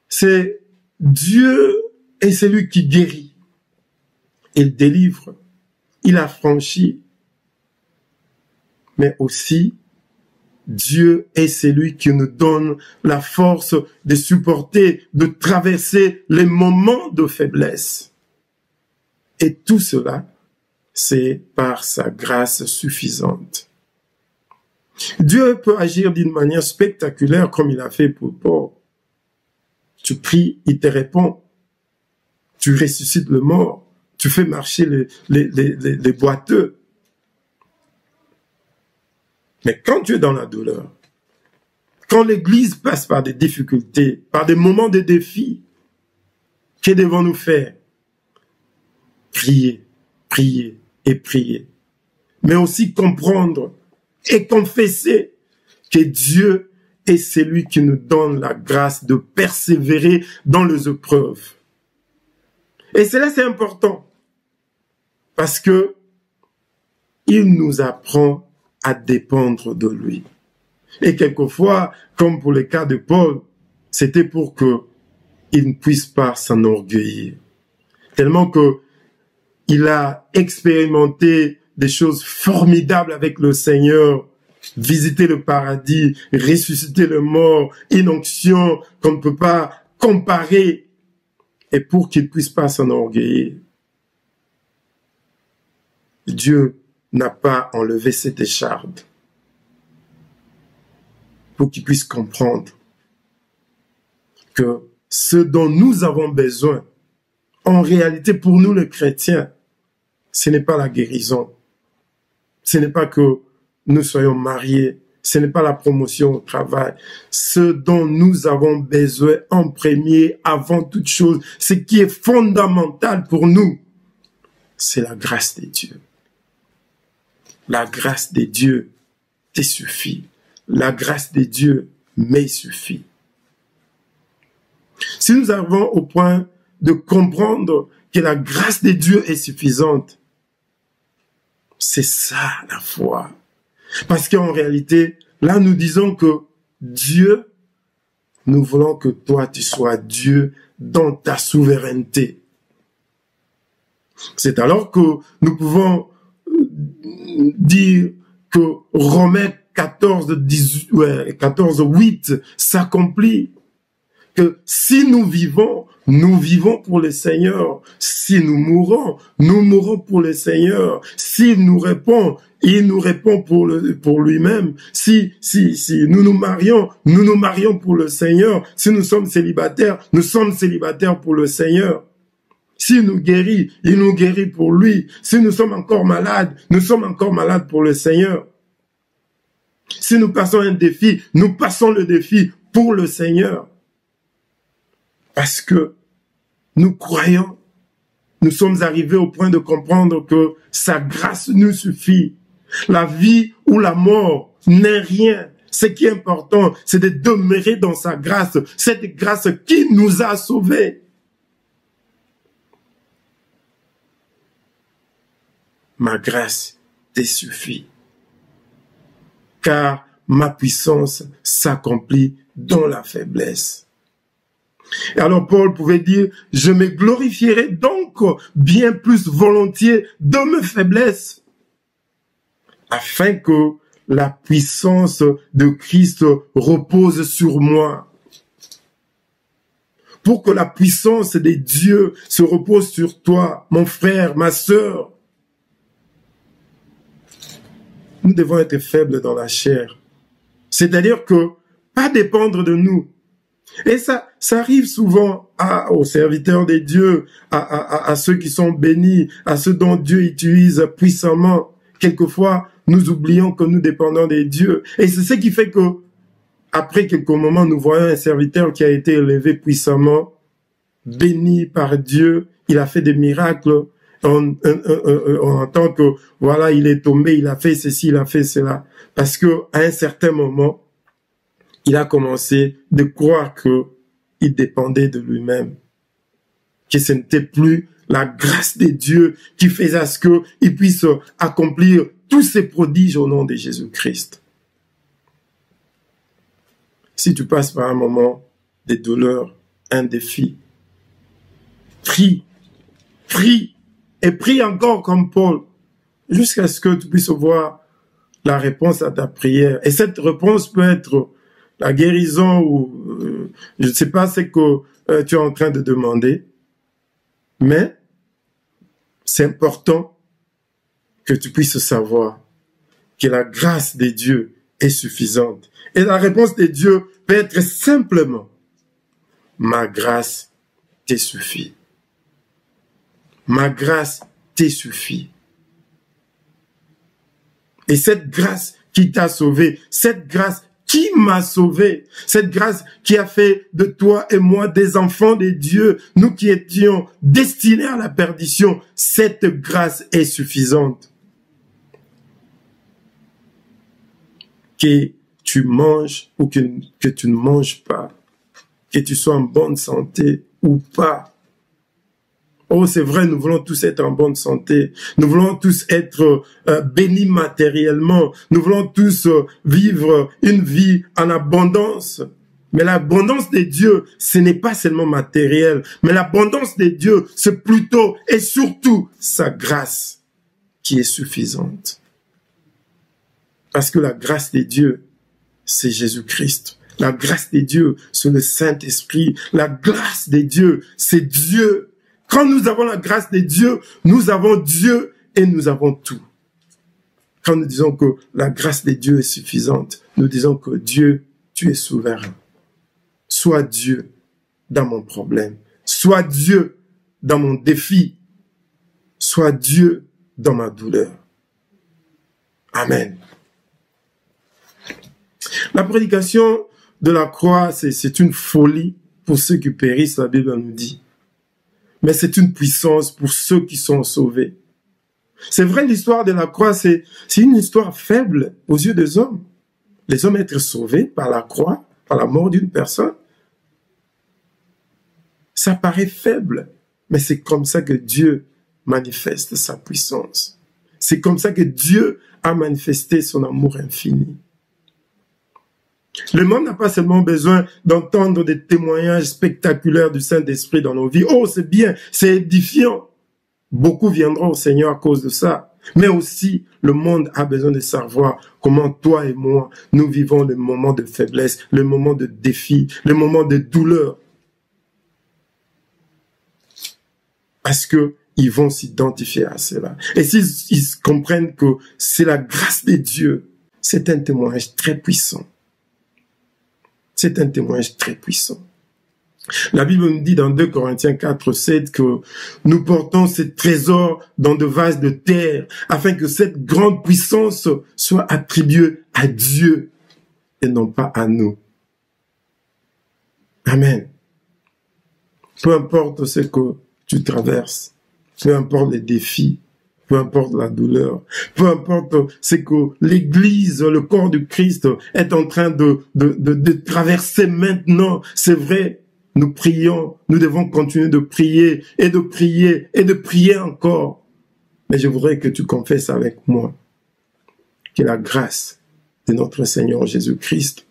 [SPEAKER 4] c'est Dieu est celui qui guérit. Il délivre, il affranchit. Mais aussi, Dieu est celui qui nous donne la force de supporter, de traverser les moments de faiblesse. Et tout cela, c'est par sa grâce suffisante. Dieu peut agir d'une manière spectaculaire comme il a fait pour Paul. Tu pries, il te répond. Tu ressuscites le mort. Tu fais marcher les boiteux. Mais quand tu es dans la douleur, quand l'Église passe par des difficultés, par des moments de défi, que devons-nous faire? Prier, prier et prier. Mais aussi comprendre et confesser que Dieu est celui qui nous donne la grâce de persévérer dans les épreuves. Et cela, c'est important. Parce que il nous apprend à dépendre de lui. Et quelquefois, comme pour le cas de Paul, c'était pour qu'il ne puisse pas s'enorgueillir. Tellement que il a expérimenté des choses formidables avec le Seigneur, visiter le paradis, ressusciter le mort, une onction qu'on ne peut pas comparer, et pour qu'il ne puisse pas s'enorgueillir. Dieu n'a pas enlevé cette écharpe pour qu'il puisse comprendre que ce dont nous avons besoin, en réalité pour nous les chrétiens, ce n'est pas la guérison, ce n'est pas que nous soyons mariés, ce n'est pas la promotion au travail. Ce dont nous avons besoin en premier, avant toute chose, ce qui est fondamental pour nous, c'est la grâce de Dieu. La grâce de Dieu te suffit. La grâce de Dieu me suffit. Si nous arrivons au point de comprendre que la grâce de Dieu est suffisante, c'est ça la foi. Parce qu'en réalité, là nous disons que Dieu, nous voulons que toi tu sois Dieu dans ta souveraineté. C'est alors que nous pouvons dire que Romains 14:8 s'accomplit. Que si nous vivons pour le Seigneur. Si nous mourons pour le Seigneur. S'il nous répond, il nous répond pour lui-même. Si nous nous marions pour le Seigneur. Si nous sommes célibataires pour le Seigneur. S'il nous guérit, il nous guérit pour lui. Si nous sommes encore malades pour le Seigneur. Si nous passons un défi, nous passons le défi pour le Seigneur. Parce que nous croyons, nous sommes arrivés au point de comprendre que sa grâce nous suffit. La vie ou la mort n'est rien. Ce qui est important, c'est de demeurer dans sa grâce. Cette grâce qui nous a sauvés. Ma grâce te suffit. Car ma puissance s'accomplit dans la faiblesse. Et alors Paul pouvait dire, je me glorifierai donc bien plus volontiers de mes faiblesses, afin que la puissance de Christ repose sur moi. Pour que la puissance de Dieu se repose sur toi, mon frère, ma sœur. Nous devons être faibles dans la chair. C'est-à-dire que pas dépendre de nous. Et ça arrive souvent aux serviteurs de Dieu, à ceux qui sont bénis, à ceux dont Dieu utilise puissamment. Quelquefois, nous oublions que nous dépendons de Dieu. Et c'est ce qui fait que, après quelques moments, nous voyons un serviteur qui a été élevé puissamment, béni par Dieu, il a fait des miracles, en tant que, voilà, il est tombé, il a fait ceci, il a fait cela. Parce que, à un certain moment, il a commencé de croire qu'il dépendait de lui-même. Que ce n'était plus la grâce de Dieu qui faisait à ce qu'il puisse accomplir tous ces prodiges au nom de Jésus-Christ. Si tu passes par un moment de douleur, un défi, prie, et prie encore comme Paul, jusqu'à ce que tu puisses voir la réponse à ta prière. Et cette réponse peut être la guérison ou je ne sais pas ce que tu es en train de demander, mais c'est important que tu puisses savoir que la grâce de Dieu est suffisante. Et la réponse de Dieu peut être simplement « Ma grâce te suffit. Ma grâce te suffit. » Et cette grâce qui t'a sauvé, cette grâce qui m'a sauvé. Cette grâce qui a fait de toi et moi des enfants de Dieu, nous qui étions destinés à la perdition, cette grâce est suffisante. Que tu manges ou que tu ne manges pas, que tu sois en bonne santé ou pas. Oh, c'est vrai, nous voulons tous être en bonne santé. Nous voulons tous être bénis matériellement. Nous voulons tous vivre une vie en abondance. Mais l'abondance de Dieu, ce n'est pas seulement matériel. Mais l'abondance de Dieu, c'est plutôt et surtout sa grâce qui est suffisante. Parce que la grâce de Dieu, c'est Jésus-Christ. La grâce de Dieu, c'est le Saint-Esprit. La grâce de Dieu, c'est Dieu. Quand nous avons la grâce de Dieu, nous avons Dieu et nous avons tout. Quand nous disons que la grâce de Dieu est suffisante, nous disons que Dieu, tu es souverain. Sois Dieu dans mon problème. Sois Dieu dans mon défi. Sois Dieu dans ma douleur. Amen. La prédication de la croix, c'est une folie pour ceux qui périssent, la Bible nous dit. Mais c'est une puissance pour ceux qui sont sauvés. C'est vrai, l'histoire de la croix, c'est une histoire faible aux yeux des hommes. Les hommes être sauvés par la croix, par la mort d'une personne, ça paraît faible, mais c'est comme ça que Dieu manifeste sa puissance. C'est comme ça que Dieu a manifesté son amour infini. Le monde n'a pas seulement besoin d'entendre des témoignages spectaculaires du Saint-Esprit dans nos vies. Oh, c'est bien, c'est édifiant. Beaucoup viendront au Seigneur à cause de ça. Mais aussi, le monde a besoin de savoir comment toi et moi, nous vivons les moments de faiblesse, les moments de défi, les moments de douleur. Parce que ils vont s'identifier à cela. Et s'ils comprennent que c'est la grâce de Dieu, c'est un témoignage très puissant. C'est un témoignage très puissant. La Bible nous dit dans 2 Corinthiens 4, 7 que nous portons ces trésors dans de vases de terre afin que cette grande puissance soit attribuée à Dieu et non pas à nous. Amen. Peu importe ce que tu traverses, peu importe les défis, peu importe la douleur, peu importe ce que l'Église, le corps du Christ est en train de traverser maintenant. C'est vrai, nous prions, nous devons continuer de prier et de prier et de prier encore. Mais je voudrais que tu confesses avec moi que la grâce de notre Seigneur Jésus-Christ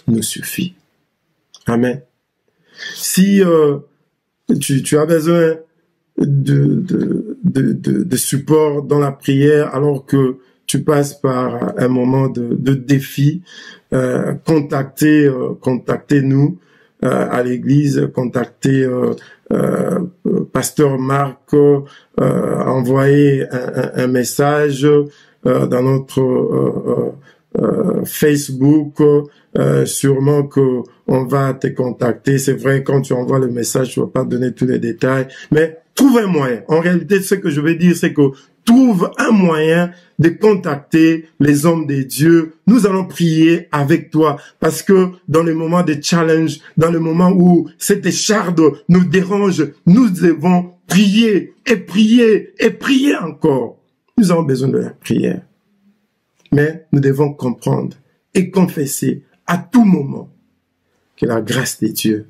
[SPEAKER 4] nous suffit. Amen. Si tu as besoin de support dans la prière alors que tu passes par un moment de défi, contactez-nous à l'église, contactez Pasteur Marc, envoyez un message dans notre Facebook, sûrement que on va te contacter. C'est vrai, quand tu envoies le message, je ne vais pas donner tous les détails, mais trouve un moyen. En réalité, ce que je veux dire, c'est que trouve un moyen de contacter les hommes de Dieu. Nous allons prier avec toi parce que dans les moments de challenge, dans le moment où cette écharde nous dérange, nous devons prier et prier et prier encore. Nous avons besoin de la prière. Mais nous devons comprendre et confesser à tout moment que la grâce de Dieu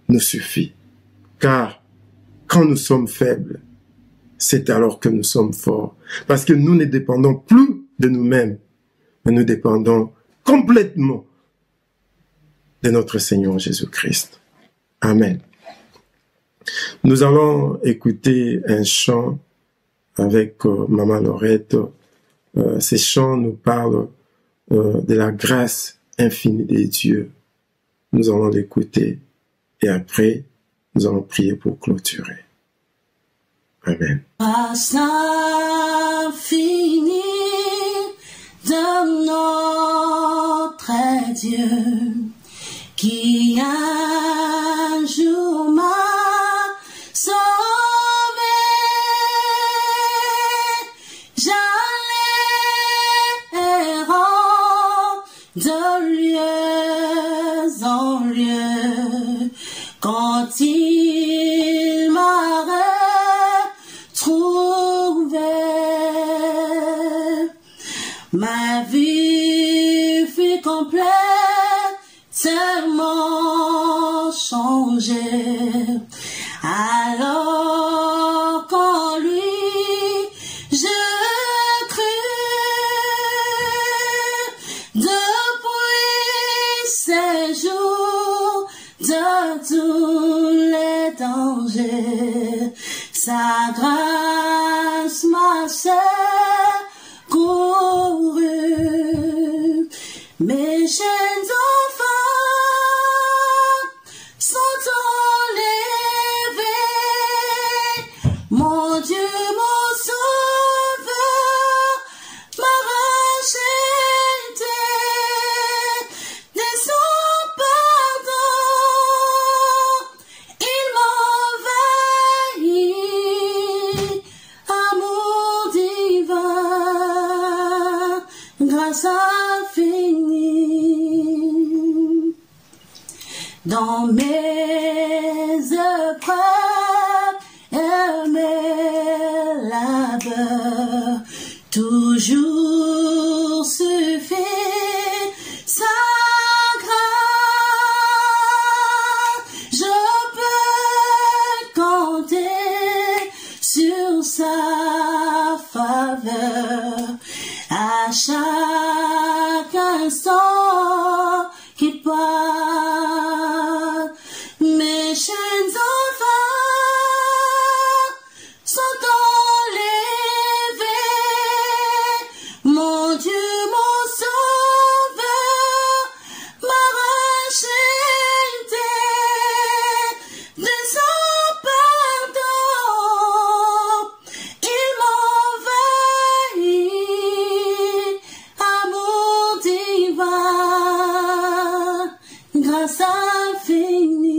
[SPEAKER 4] nous suffit. Car quand nous sommes faibles, c'est alors que nous sommes forts. Parce que nous ne dépendons plus de nous-mêmes, mais nous dépendons complètement de notre Seigneur Jésus-Christ. Amen. Nous allons écouter un chant avec Maman Laurette. Ces chants nous parlent de la grâce infinie de Dieu. Nous allons l'écouter et après, nous allons prier pour clôturer. Amen.
[SPEAKER 5] Grâce infinie de notre Dieu, qui un jour m'a sauvé. J'allais errant de lieu en lieu, quand il m'a retrouvé, ma vie fut complètement changée. Alors qu'en lui je crus, depuis ces jours de tous les dangers, sa grâce m'a secouru. Mes jeunes enfants sont enlevés, mon Dieu, mon sauveur m'a racheté de son pardon, il m'envahit, amour divin, grâce infinie. Dans mes épreuves et mes labeurs, toujours suffit sa grâce. Je peux compter sur sa faveur à chaque instant qui passe. Mes jeunes enfants sont enlevés, mon Dieu, mon sauveur m'a racheté de son pardon, il m'envahit, amour divin, grâce infinie.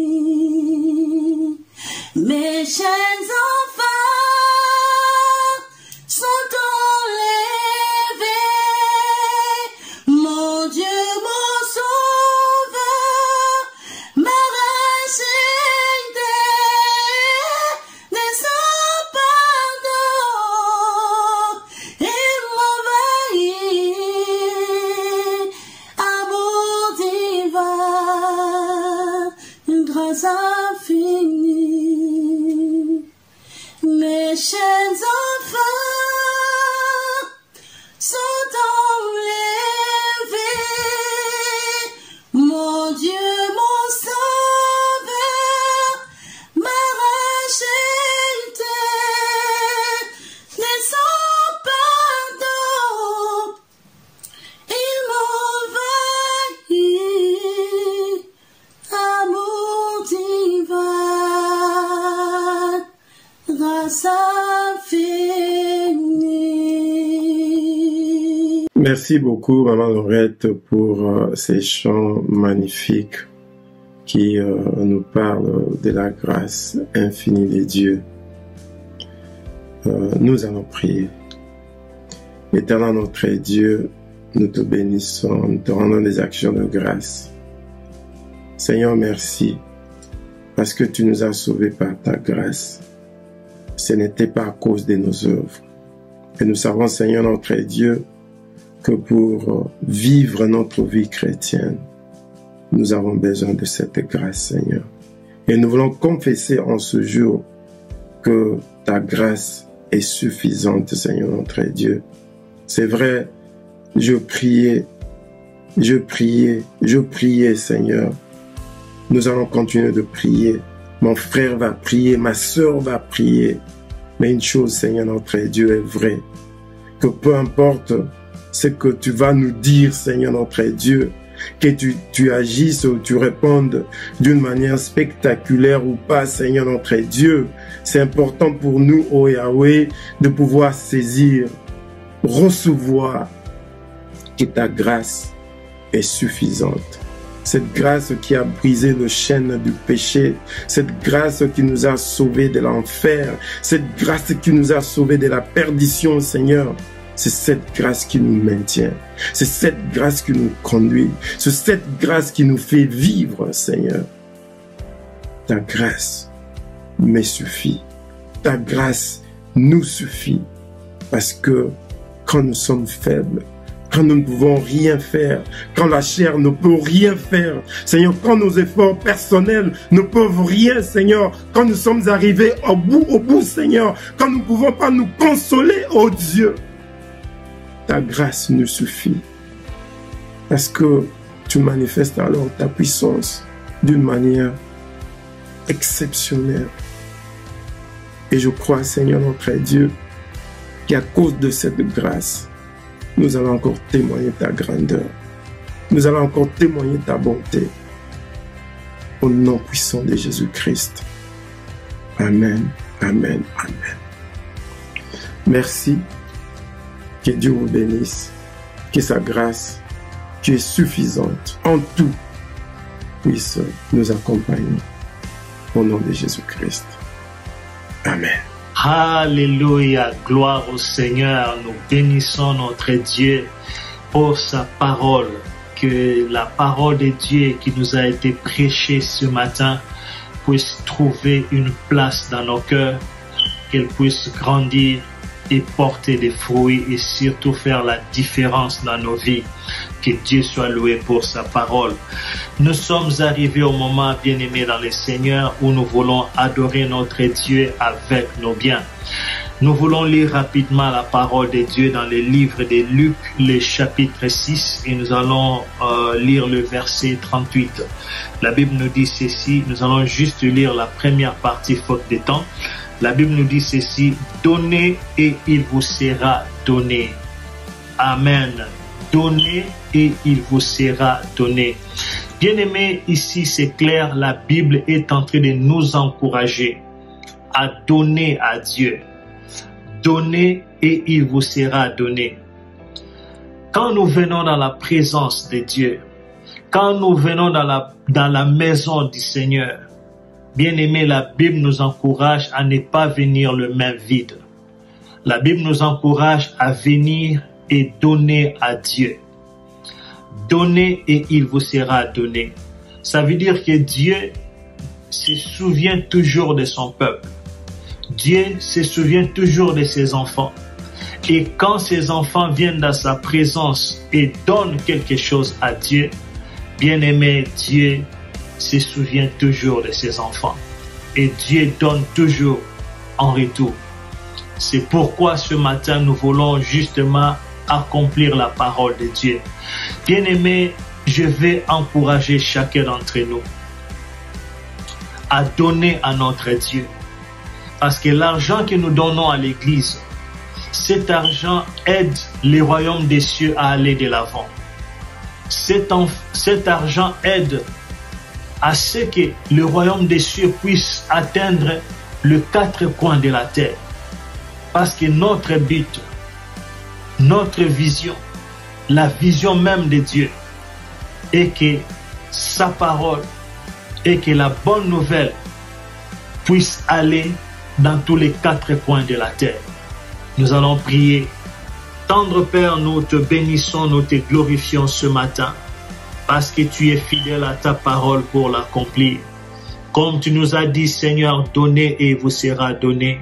[SPEAKER 5] Mes jeunes enfants sont enlevés, mon Dieu, mon sauveur m'a racheté de son pardon, il m'envahit, amour divin, grâce infinie. Mes jeunes enfants sont enlevés, mon Dieu, mon sauveur m'a racheté de son pardon, il m'envahit, amour divin, grâce infinie.
[SPEAKER 4] Merci beaucoup, Maman Laurette, pour ces chants magnifiques qui nous parlent de la grâce infinie de Dieu. Nous allons prier. Éternel notre Dieu, nous te bénissons, nous te rendons des actions de grâce. Seigneur, merci, parce que tu nous as sauvés par ta grâce. Ce n'était pas à cause de nos œuvres. Et nous savons, Seigneur notre Dieu, que pour vivre notre vie chrétienne, nous avons besoin de cette grâce, Seigneur. Et nous voulons confesser en ce jour que ta grâce est suffisante, Seigneur notre Dieu. C'est vrai, je priais, Seigneur. Nous allons continuer de prier. Mon frère va prier, ma sœur va prier. Mais une chose, Seigneur notre Dieu, est vraie. Que peu importe ce que tu vas nous dire, Seigneur notre Dieu, que tu agisses ou tu répondes d'une manière spectaculaire ou pas, Seigneur notre Dieu, c'est important pour nous, ô Yahweh, de pouvoir saisir, recevoir que ta grâce est suffisante. Cette grâce qui a brisé le chaîne du péché, cette grâce qui nous a sauvés de l'enfer, cette grâce qui nous a sauvés de la perdition, Seigneur. C'est cette grâce qui nous maintient. C'est cette grâce qui nous conduit. C'est cette grâce qui nous fait vivre, Seigneur. Ta grâce me suffit. Ta grâce nous suffit. Parce que quand nous sommes faibles, quand nous ne pouvons rien faire, quand la chair ne peut rien faire, Seigneur, quand nos efforts personnels ne peuvent rien, Seigneur, quand nous sommes arrivés au bout, Seigneur, quand nous ne pouvons pas nous consoler, oh Dieu, ta grâce nous suffit. Parce que tu manifestes alors ta puissance d'une manière exceptionnelle. Et je crois, Seigneur notre Dieu, qu'à cause de cette grâce, nous allons encore témoigner ta grandeur. Nous allons encore témoigner ta bonté. Au nom puissant de Jésus-Christ. Amen, amen, amen. Merci. Que Dieu vous bénisse. Que sa grâce, qui est suffisante en tout, puisse nous accompagner. Au nom de Jésus-Christ. Amen.
[SPEAKER 3] Alléluia, gloire au Seigneur. Nous bénissons notre Dieu pour sa parole. Que la parole de Dieu qui nous a été prêchée ce matin puisse trouver une place dans nos cœurs, qu'elle puisse grandir et porter des fruits et surtout faire la différence dans nos vies. Que Dieu soit loué pour sa parole. Nous sommes arrivés au moment, bien-aimés dans le Seigneur, où nous voulons adorer notre Dieu avec nos biens. Nous voulons lire rapidement la parole de Dieu dans le livre de Luc, le chapitre 6, et nous allons lire le verset 38. La Bible nous dit ceci, nous allons juste lire la première partie faute de temps. La Bible nous dit ceci, donnez et il vous sera donné. Amen. Donnez et il vous sera donné. Bien-aimés, ici c'est clair, la Bible est en train de nous encourager à donner à Dieu. Donnez et il vous sera donné. Quand nous venons dans la présence de Dieu, quand nous venons dans la maison du Seigneur, bien-aimés, la Bible nous encourage à ne pas venir le main vide. La Bible nous encourage à venir et donner à Dieu. Donnez et il vous sera donné. Ça veut dire que Dieu se souvient toujours de son peuple. Dieu se souvient toujours de ses enfants. Et quand ses enfants viennent dans sa présence et donnent quelque chose à Dieu, bien-aimé, Dieu se souvient toujours de ses enfants. Et Dieu donne toujours en retour. C'est pourquoi ce matin, nous voulons justement accomplir la parole de Dieu. Bien-aimés, je vais encourager chacun d'entre nous à donner à notre Dieu. Parce que l'argent que nous donnons à l'Église, cet argent aide le royaume des cieux à aller de l'avant. Cet argent aide à ce que le royaume des cieux puisse atteindre les quatre coins de la terre. Parce que notre but, notre vision, la vision même de Dieu est que sa parole et que la bonne nouvelle puisse aller dans tous les quatre coins de la terre. Nous allons prier. Tendre Père, nous te bénissons, nous te glorifions ce matin parce que tu es fidèle à ta parole pour l'accomplir. Comme tu nous as dit, Seigneur, donnez et il vous sera donné.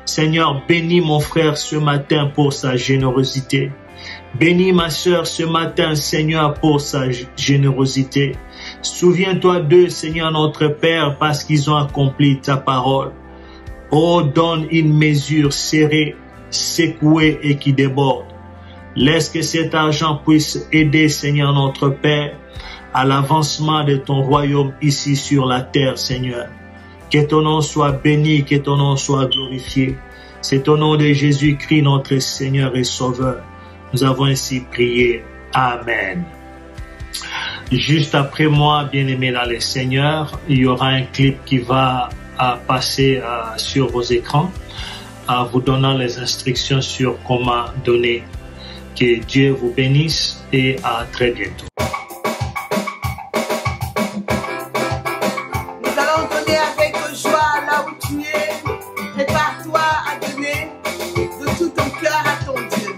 [SPEAKER 3] Seigneur, bénis mon frère ce matin pour sa générosité. Bénis ma sœur ce matin, Seigneur, pour sa générosité. Souviens-toi d'eux, Seigneur notre Père, parce qu'ils ont accompli ta parole. Oh, donne une mesure serrée, secouée et qui déborde. Laisse que cet argent puisse aider, Seigneur notre Père, à l'avancement de ton royaume ici sur la terre, Seigneur. Que ton nom soit béni, que ton nom soit glorifié. C'est au nom de Jésus-Christ, notre Seigneur et Sauveur. Nous avons ainsi prié. Amen. Juste après moi, bien-aimés dans le Seigneur, il y aura un clip qui va passer sur vos écrans, vous donnant les instructions sur comment donner. Que Dieu vous bénisse et à très bientôt.
[SPEAKER 2] Nous allons donner avec joie là où tu es. Prépare-toi à donner de tout ton cœur à ton Dieu.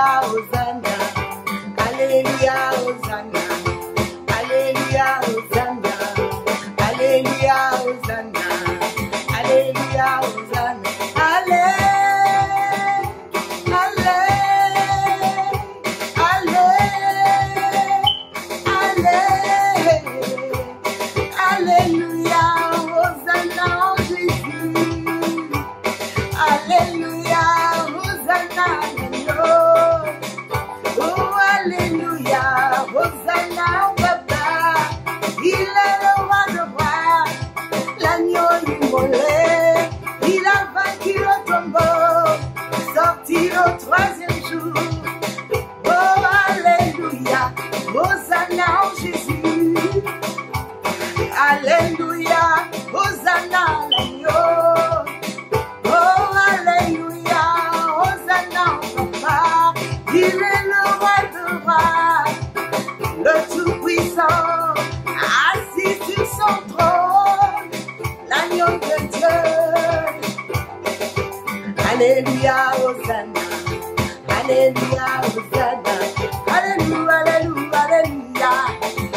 [SPEAKER 2] Alléluia, Hosanna. Alléluia, Hosanna. Alléluia, Hosanna. Alléluia, Hosanna. Alléluia, Hosanna. Allé, allé, allé, allé. Alléluia, Hosanna en Jésus. Alléluia, Hosanna oh, alléluia, Hosanna Papa. Il est le roi de roi, l'agneau immolé. Il a vaincu le tombeau, sorti au troisième jour. Oh, alléluia, Hosanna en Jésus. Alléluia, Hosanna l'agneau. Oh, alléluia, Hosanna Papa. Il est le roi de rois, le tout-puissant, assis sur son trône, l'agneau de Dieu. Alléluia, Hosanna. Alléluia, Hosanna. Alléluia, alléluia, alléluia.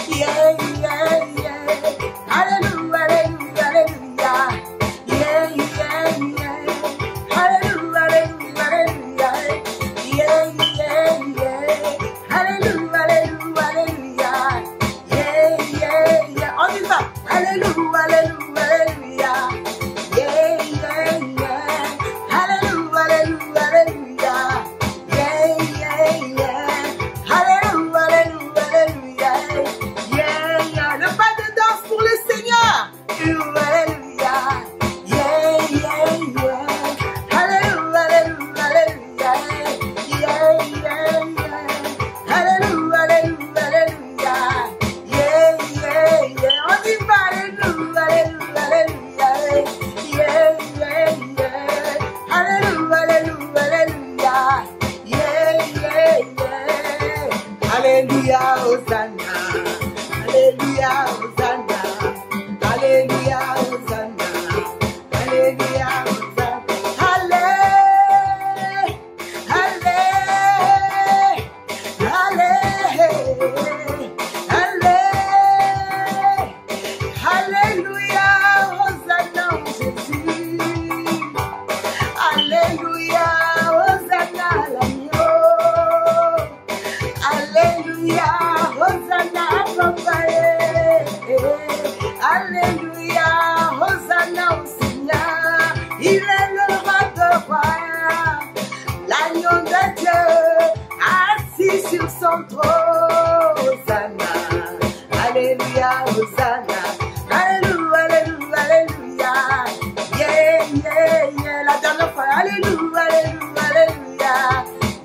[SPEAKER 2] Yeah, yeah, yeah. Alléluia, alléluia, alléluia. Yeah, yeah, yeah. Alléluia, alléluia, alléluia. Yeah, yeah, yeah. Alléluia, alléluia, alléluia. Yeah, yeah, yeah. On y va. Alléluia, alléluia, alléluia. Yeah, yeah, yeah. Alléluia, alléluia, alléluia. Yeah, yeah, yeah. Alléluia, alléluia, alléluia. Yeah, yeah. Le pas de danse pour le Seigneur. Alléluia. Yeah, yeah, yeah. Alléluia, alléluia, alléluia. Yeah, yeah, yeah. Alléluia, alléluia, alléluia. Yeah, yeah, yeah. On y va, alléluia, alléluia, alléluia. Yeah, yeah, yeah. Alléluia, alléluia, alléluia. Yeah, yeah, yeah. Alléluia, Hosanna. Alléluia, Hosanna. Alléluia, Hosanna. Alléluia, Hosanna. Allé, allé, allé, allé. Alléluia, Hosanna en Jésus. Alléluia, Hosanna l'agneau. Alléluia, Hosanna Papa. Alléluia, Hosanna au Seigneur. Il est le roi de rois, l'agneau de Dieu, assis sur son trône. Hosanna, alléluia, Hosanna. Alléluia, alléluia, alléluia. Yeah, yeah, yeah. La dernière fois, alléluia, alléluia, alléluia.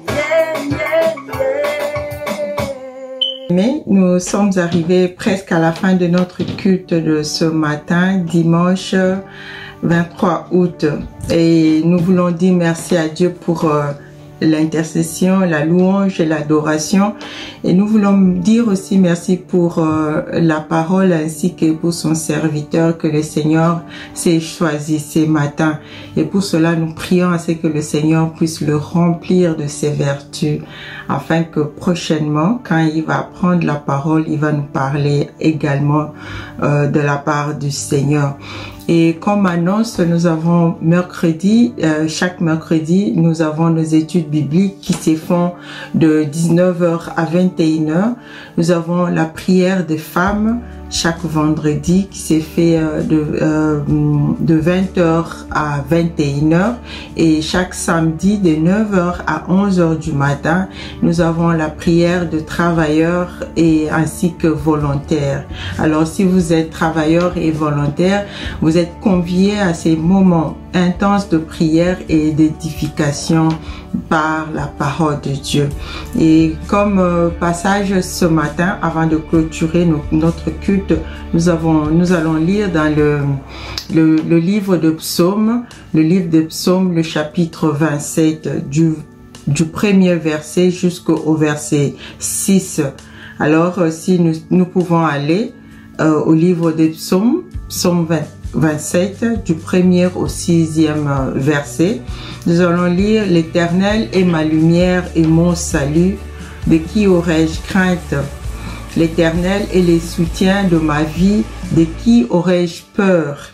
[SPEAKER 2] Yeah, yeah, yeah.
[SPEAKER 6] Mais nous sommes arrivés presque à la fin de notre culte de ce matin, dimanche 23 août. Et nous voulons dire merci à Dieu pour l'intercession, la louange et l'adoration. Et nous voulons dire aussi merci pour la parole ainsi que pour son serviteur que le Seigneur s'est choisi ce matin. Et pour cela, nous prions à ce que le Seigneur puisse le remplir de ses vertus afin que prochainement, quand il va prendre la parole, il va nous parler également de la part du Seigneur. Et comme annonce, nous avons mercredi, chaque mercredi, nous avons nos études bibliques qui se font de 19h à 21h. Nous avons la prière des femmes chaque vendredi qui s'est fait de 20h à 21h. Et chaque samedi de 9h à 11h du matin, nous avons la prière de travailleurs et ainsi que volontaires. Alors si vous êtes travailleurs et volontaires, vous êtes conviés à ces moments intenses de prière et d'édification par la parole de Dieu. Et comme passage ce matin, avant de clôturer notre culte, nous allons lire dans le livre de Psaumes, le chapitre 27 du premier verset jusqu'au verset 6. Alors si nous pouvons aller au livre de Psaumes, Psaume 27, du 1er au 6e verset. Nous allons lire: L'Éternel est ma lumière et mon salut, de qui aurais-je crainte? L'Éternel est le soutien de ma vie, de qui aurais-je peur?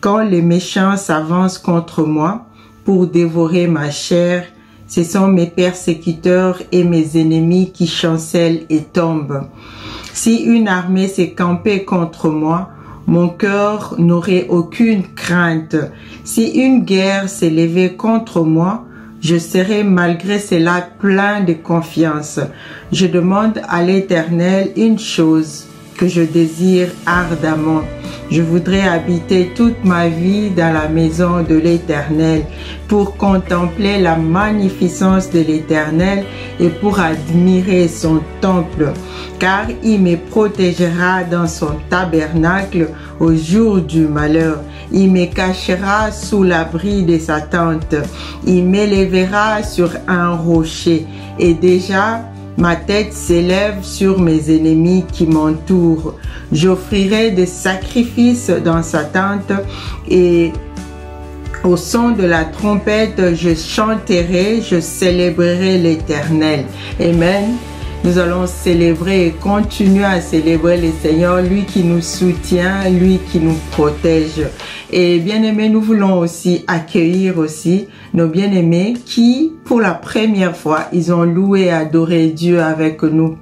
[SPEAKER 6] Quand les méchants s'avancent contre moi pour dévorer ma chair, ce sont mes persécuteurs et mes ennemis qui chancellent et tombent. Si une armée s'est campée contre moi, mon cœur n'aurait aucune crainte. Si une guerre s'est levée contre moi, je serai malgré cela plein de confiance. Je demande à l'Éternel une chose que je désire ardemment. Je voudrais habiter toute ma vie dans la maison de l'Éternel pour contempler la magnificence de l'Éternel et pour admirer son temple, car il me protégera dans son tabernacle au jour du malheur. Il me cachera sous l'abri de sa tente. Il m'élèvera sur un rocher et déjà ma tête s'élève sur mes ennemis qui m'entourent. J'offrirai des sacrifices dans sa tente et au son de la trompette, je chanterai, je célébrerai l'Éternel. Amen. Nous allons célébrer et continuer à célébrer le Seigneur, lui qui nous soutient, lui qui nous protège. Et bien aimés, nous voulons aussi accueillir aussi nos bien-aimés qui, pour la première fois, ils ont loué et adoré Dieu avec nous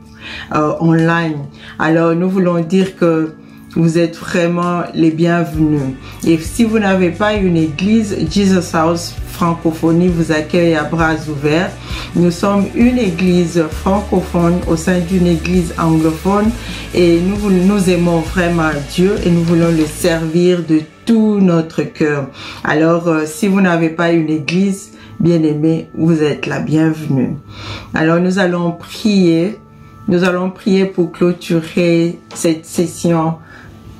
[SPEAKER 6] online. Alors nous voulons dire que vous êtes vraiment les bienvenus. Et si vous n'avez pas une église, Jesus House Francophonie vous accueille à bras ouverts. Nous sommes une église francophone au sein d'une église anglophone et nous aimons vraiment Dieu et nous voulons le servir de tout notre cœur. Alors, si vous n'avez pas une église, bien aimé, vous êtes la bienvenue. Alors, nous allons prier. Nous allons prier pour clôturer cette session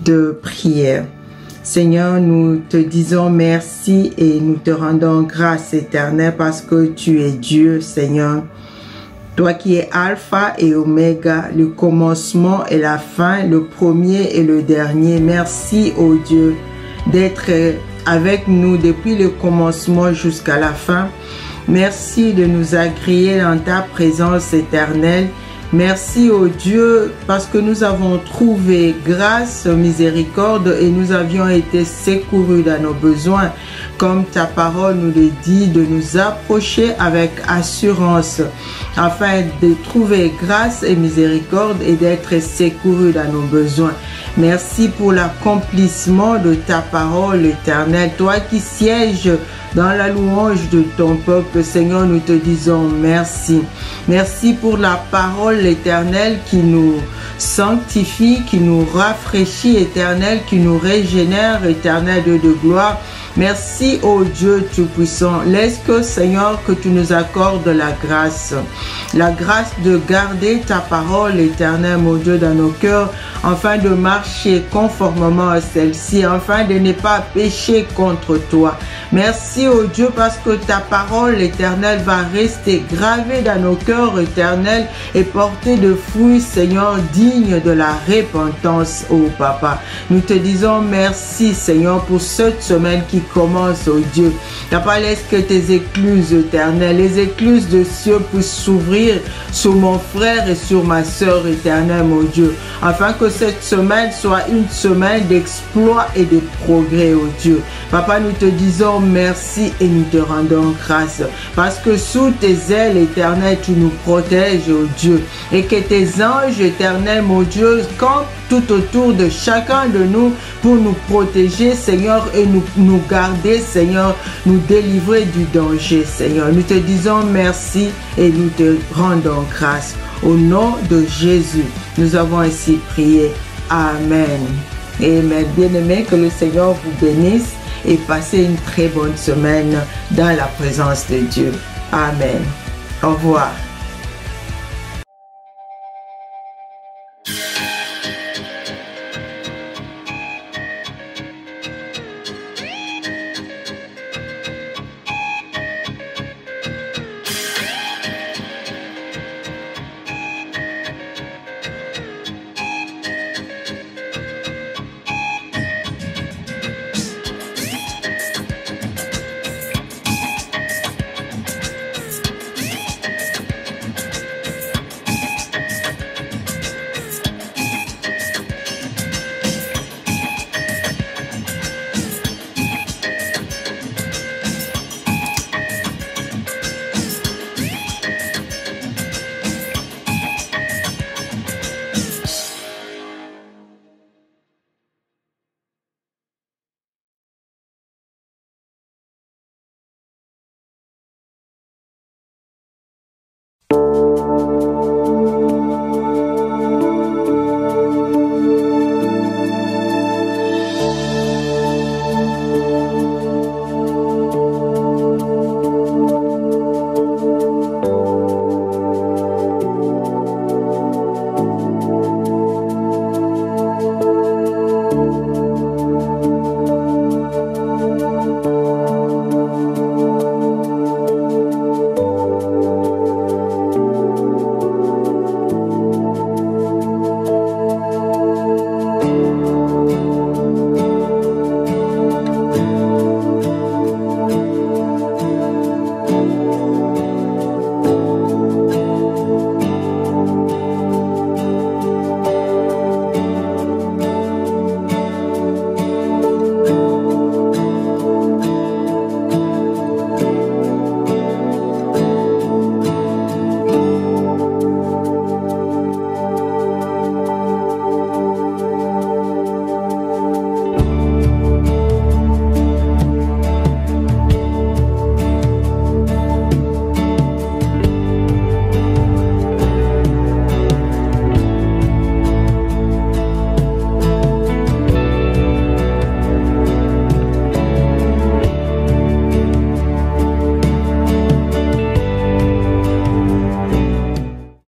[SPEAKER 6] de prière. Seigneur, nous te disons merci et nous te rendons grâce éternelle parce que tu es Dieu, Seigneur. Toi qui es Alpha et Oméga, le commencement et la fin, le premier et le dernier. Merci, ô Dieu, d'être avec nous depuis le commencement jusqu'à la fin. Merci de nous agréer dans ta présence éternelle. Merci au Dieu parce que nous avons trouvé grâce, miséricorde et nous avions été secourus dans nos besoins. Comme ta parole nous le dit, de nous approcher avec assurance afin de trouver grâce et miséricorde et d'être secourus dans nos besoins. Merci pour l'accomplissement de ta parole éternelle. Toi qui sièges dans la louange de ton peuple, Seigneur, nous te disons merci. Merci pour la parole éternelle qui nous sanctifie, qui nous rafraîchit, éternel, qui nous régénère, éternel Dieu de gloire. Merci, ô Dieu Tout-Puissant. Laisse que, Seigneur, que tu nous accordes la grâce de garder ta parole éternelle, mon Dieu, dans nos cœurs, afin de marcher conformément à celle-ci, afin de ne pas pécher contre toi. Merci, ô Dieu, parce que ta parole éternelle va rester gravée dans nos cœurs éternels et porter de fruits, Seigneur, dignes de la repentance, ô Papa. Nous te disons merci, Seigneur, pour cette semaine qui commence, ô Dieu. Papa, laisse que tes écluses éternelles, les écluses de cieux puissent s'ouvrir sur mon frère et sur ma sœur éternelle, mon Dieu, afin que cette semaine soit une semaine d'exploit et de progrès, ô Dieu. Papa, nous te disons merci et nous te rendons grâce, parce que sous tes ailes éternelles, tu nous protèges, ô Dieu, et que tes anges éternels, mon Dieu, campent tout autour de chacun de nous pour nous protéger, Seigneur, et nous garder, Seigneur, nous délivrer du danger, Seigneur. Nous te disons merci et nous te rendons grâce. Au nom de Jésus, nous avons ainsi prié. Amen. Amen. Bien-aimés, que le Seigneur vous bénisse et passez une très bonne semaine dans la présence de Dieu. Amen. Au revoir.